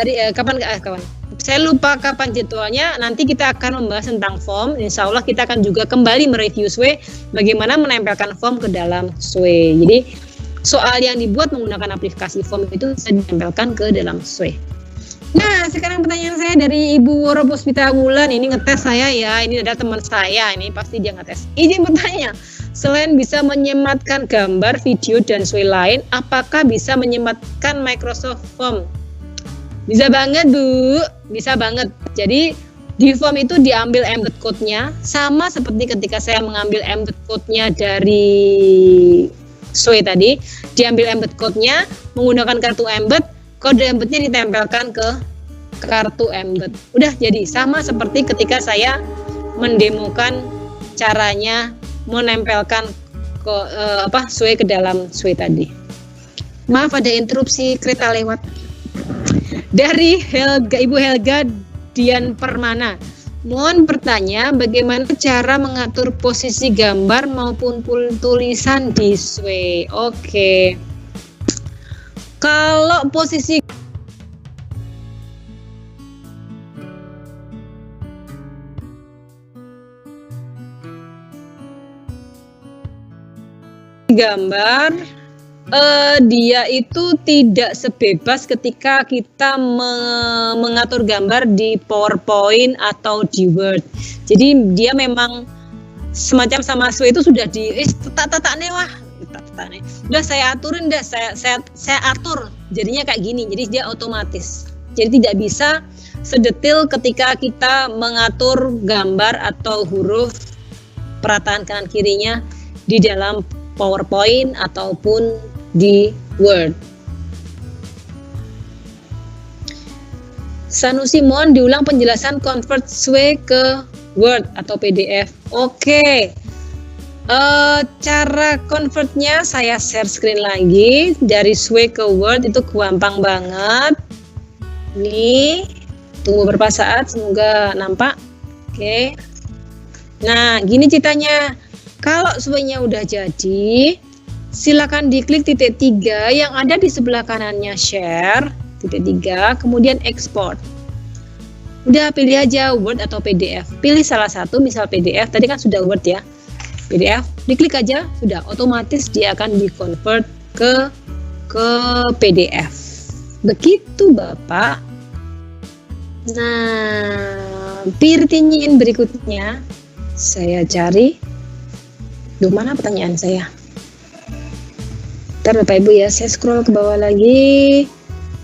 saya lupa kapan jadwalnya. Nanti kita akan membahas tentang form. Insya Allah kita akan juga kembali mereview Sway, bagaimana menempelkan form ke dalam Sway. Jadi soal yang dibuat menggunakan aplikasi form itu bisa ditempelkan ke dalam Sway. Nah, sekarang pertanyaan saya dari Ibu Ropuspita Wulan. Ini ngetes saya ya, ini ada teman saya, ini pasti dia ngetes. Izin bertanya, selain bisa menyematkan gambar, video, dan Sway lain, apakah bisa menyematkan Microsoft Form? Bisa banget Bu, bisa banget. Jadi di form itu diambil embed code-nya, sama seperti ketika saya mengambil embed code-nya dari Sway tadi, diambil embed code-nya menggunakan kartu embed, kode embednya ditempelkan ke kartu embed. Udah jadi sama seperti ketika saya mendemokan caranya menempelkan Sway ke dalam Sway tadi. Maaf ada interupsi kereta lewat. Dari Ibu Helga Dian Permana, mohon bertanya bagaimana cara mengatur posisi gambar maupun tulisan di Sway. Oke. Kalau posisi gambar, dia itu tidak sebebas ketika kita mengatur gambar di PowerPoint atau di Word. Jadi dia memang semacam sama Sway itu sudah di tata-tatane wah. Udah saya aturin, saya atur jadinya kayak gini, jadi dia otomatis. Jadi tidak bisa sedetil ketika kita mengatur gambar atau huruf perataan kanan kirinya di dalam PowerPoint ataupun di Word. Sanusi, mohon diulang penjelasan convert Sway ke Word atau PDF. Oke. Cara convertnya saya share screen lagi. Dari Sway ke Word itu gampang banget. Nih, tunggu beberapa saat semoga nampak. Oke. Nah, gini ceritanya. Kalau Sway-nya udah jadi, silakan diklik titik 3 yang ada di sebelah kanannya share, titik 3, kemudian export. Udah pilih aja Word atau PDF. Pilih salah satu, misal PDF, tadi kan sudah Word ya. PDF, diklik aja, sudah otomatis dia akan di-convert ke PDF. Begitu Bapak. Nah, pertanyaan berikutnya saya cari. Duh, mana pertanyaan saya? Ntar Bapak Ibu ya, saya scroll ke bawah lagi.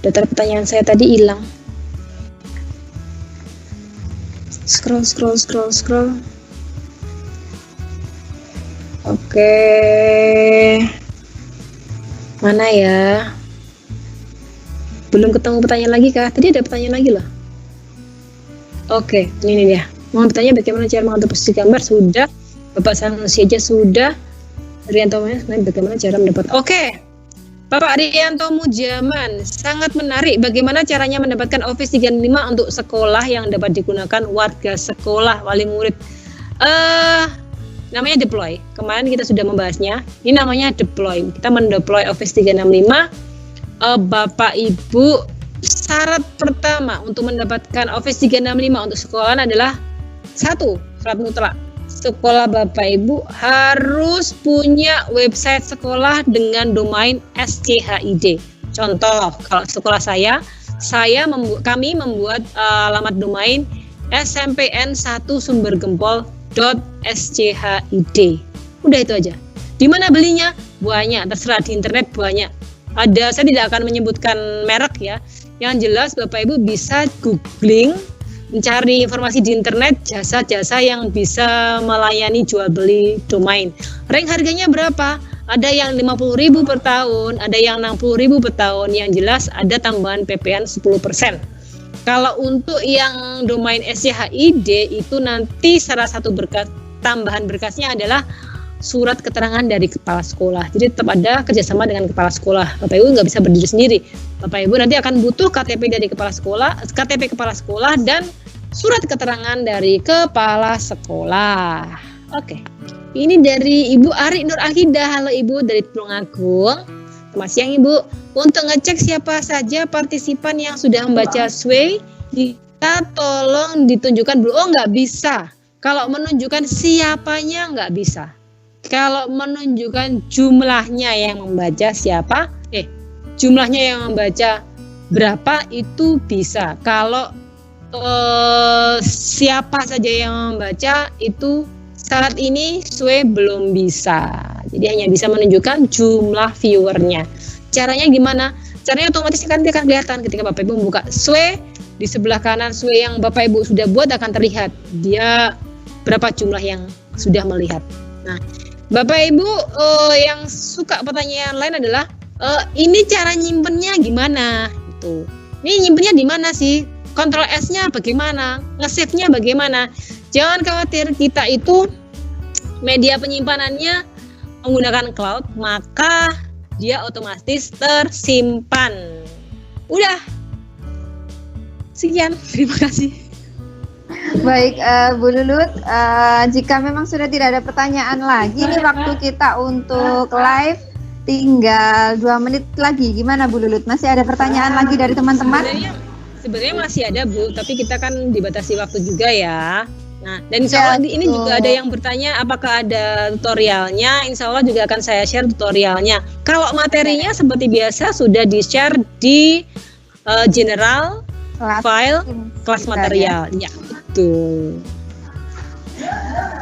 Daftar pertanyaan saya tadi hilang. Scroll. Oke. Mana ya? Belum ketemu pertanyaan lagi kah? Tadi ada pertanyaan lagi loh. Oke, ini dia. Mohon bertanya bagaimana cara mengatur posisi gambar? Sudah. Bapak Sanusi aja sudah. Rianto, bagaimana cara mendapat? Oke. Bapak Rianto Mujaman, sangat menarik bagaimana caranya mendapatkan Office 365 untuk sekolah yang dapat digunakan warga sekolah, wali murid. Namanya deploy. Kemarin kita sudah membahasnya. Ini namanya deploy. Kita mendeploy Office 365. Bapak Ibu, syarat pertama untuk mendapatkan Office 365 untuk sekolah adalah 1, syarat mutlak. Sekolah Bapak Ibu harus punya website sekolah dengan domain SCHID. Contoh, kalau sekolah kami membuat alamat domain smpn1sumbergempol.schid. Udah itu aja. Di mana belinya? banyak, terserah di internet banyak. Ada, saya tidak akan menyebutkan merek ya. Yang jelas Bapak Ibu bisa googling, mencari informasi di internet jasa-jasa yang bisa melayani jual beli domain. Rank harganya berapa? Ada yang 50.000 per tahun, ada yang 60.000 per tahun. Yang jelas ada tambahan PPN 10%. Kalau untuk yang domain SCHID itu nanti salah satu tambahan berkasnya adalah surat keterangan dari kepala sekolah. Jadi tetap ada kerjasama dengan kepala sekolah. Bapak Ibu nggak bisa berdiri sendiri. Bapak Ibu nanti akan butuh KTP dari kepala sekolah, KTP kepala sekolah dan surat keterangan dari kepala sekolah. Oke. Ini dari Ibu Ari Nur Akidah. Halo Ibu, dari Tulungagung. Selamat siang Ibu. Untuk ngecek siapa saja partisipan yang sudah membaca SWE, kita tolong ditunjukkan dulu. Oh, nggak bisa. Kalau menunjukkan siapanya nggak bisa. Kalau menunjukkan jumlahnya yang membaca siapa, jumlahnya yang membaca berapa itu bisa. Kalau siapa saja yang membaca itu saat ini SWE belum bisa. Jadi hanya bisa menunjukkan jumlah viewernya. Caranya gimana? Caranya otomatis akan kelihatan ketika Bapak Ibu membuka SWE, di sebelah kanan SWE yang Bapak Ibu sudah buat akan terlihat dia berapa jumlah yang sudah melihat. Nah, Bapak Ibu yang suka pertanyaan lain adalah ini cara nyimpennya gimana gitu. Ini nyimpennya di mana sih? Ctrl S-nya bagaimana? Nge-save-nya bagaimana? Jangan khawatir, kita itu media penyimpanannya menggunakan cloud, maka dia otomatis tersimpan. Udah. Sekian, terima kasih. Baik, Bu Lulut, jika memang sudah tidak ada pertanyaan lagi, ini waktu kita untuk live tinggal 2 menit lagi. Gimana Bu Lulut? Masih ada pertanyaan lagi dari teman-teman? Sebenarnya masih ada Bu, tapi kita kan dibatasi waktu juga ya. Nah, dan insya Allah ini juga ada yang bertanya apakah ada tutorialnya. Insya Allah juga akan saya share tutorialnya. Kalau materinya seperti biasa sudah di-share di general file kelas material. Ya, betul.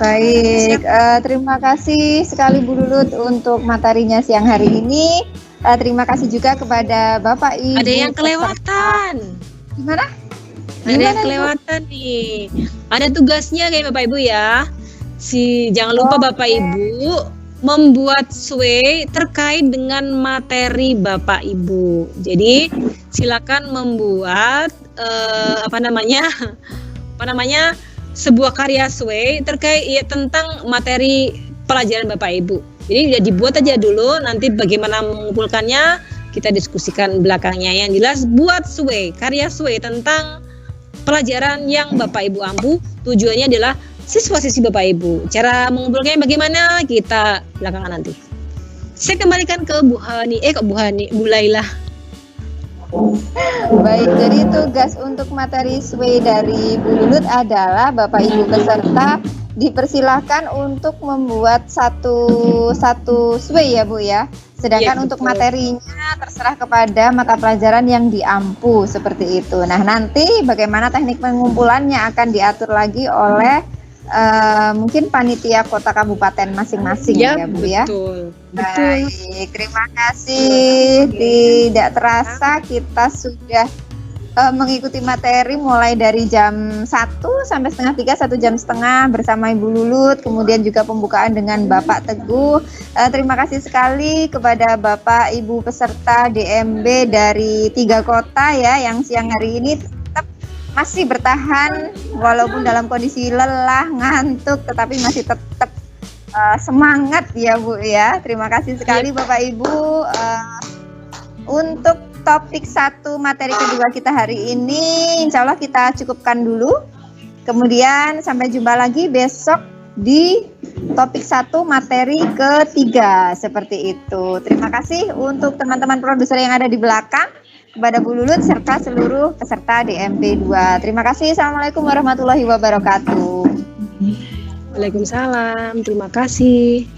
Baik, terima kasih sekali Bu Lulut untuk materinya siang hari ini. Terima kasih juga kepada Bapak Ibu. Ada yang kelewatan. Gimana? Ada yang kelewatan nih. Ada tugasnya kayak Bapak Ibu ya. Jangan lupa Bapak Ibu membuat SWE terkait dengan materi Bapak Ibu. Jadi silakan membuat sebuah karya SWE terkait tentang materi pelajaran Bapak Ibu. Jadi dibuat aja dulu, nanti bagaimana mengumpulkannya kita diskusikan belakangnya. Yang jelas buat SWE, karya SWE tentang pelajaran yang Bapak Ibu ampu. Tujuannya adalah siswa-siswi Bapak Ibu. Cara mengumpulkannya bagaimana kita belakangan nanti. Saya kembalikan ke Bu Laila. Baik, jadi tugas untuk materi SWE dari Bu Lulut adalah Bapak Ibu peserta dipersilahkan untuk membuat satu SWE ya Bu ya. Sedangkan untuk materinya terserah kepada mata pelajaran yang diampu seperti itu. Nah, nanti bagaimana teknik pengumpulannya akan diatur lagi oleh mungkin panitia kota kabupaten masing-masing ya Bu ya. Baik, terima kasih. Tidak terasa kita sudah mengikuti materi mulai dari jam 1 sampai setengah 3, 1 jam setengah bersama Ibu Lulut, kemudian juga pembukaan dengan Bapak Teguh. Terima kasih sekali kepada Bapak Ibu peserta DMB dari 3 kota ya yang siang hari ini tetap masih bertahan walaupun dalam kondisi lelah, ngantuk, tetapi masih tetap semangat ya Bu ya. Terima kasih sekali Bapak Ibu. Untuk topik 1 materi kedua kita hari ini insya Allah kita cukupkan dulu. Kemudian sampai jumpa lagi besok di topik 1 materi ketiga seperti itu. Terima kasih untuk teman-teman produser yang ada di belakang, kepada Bu Lulut serta seluruh peserta DMP 2. Terima kasih. Assalamualaikum warahmatullahi wabarakatuh. Waalaikumsalam. Terima kasih.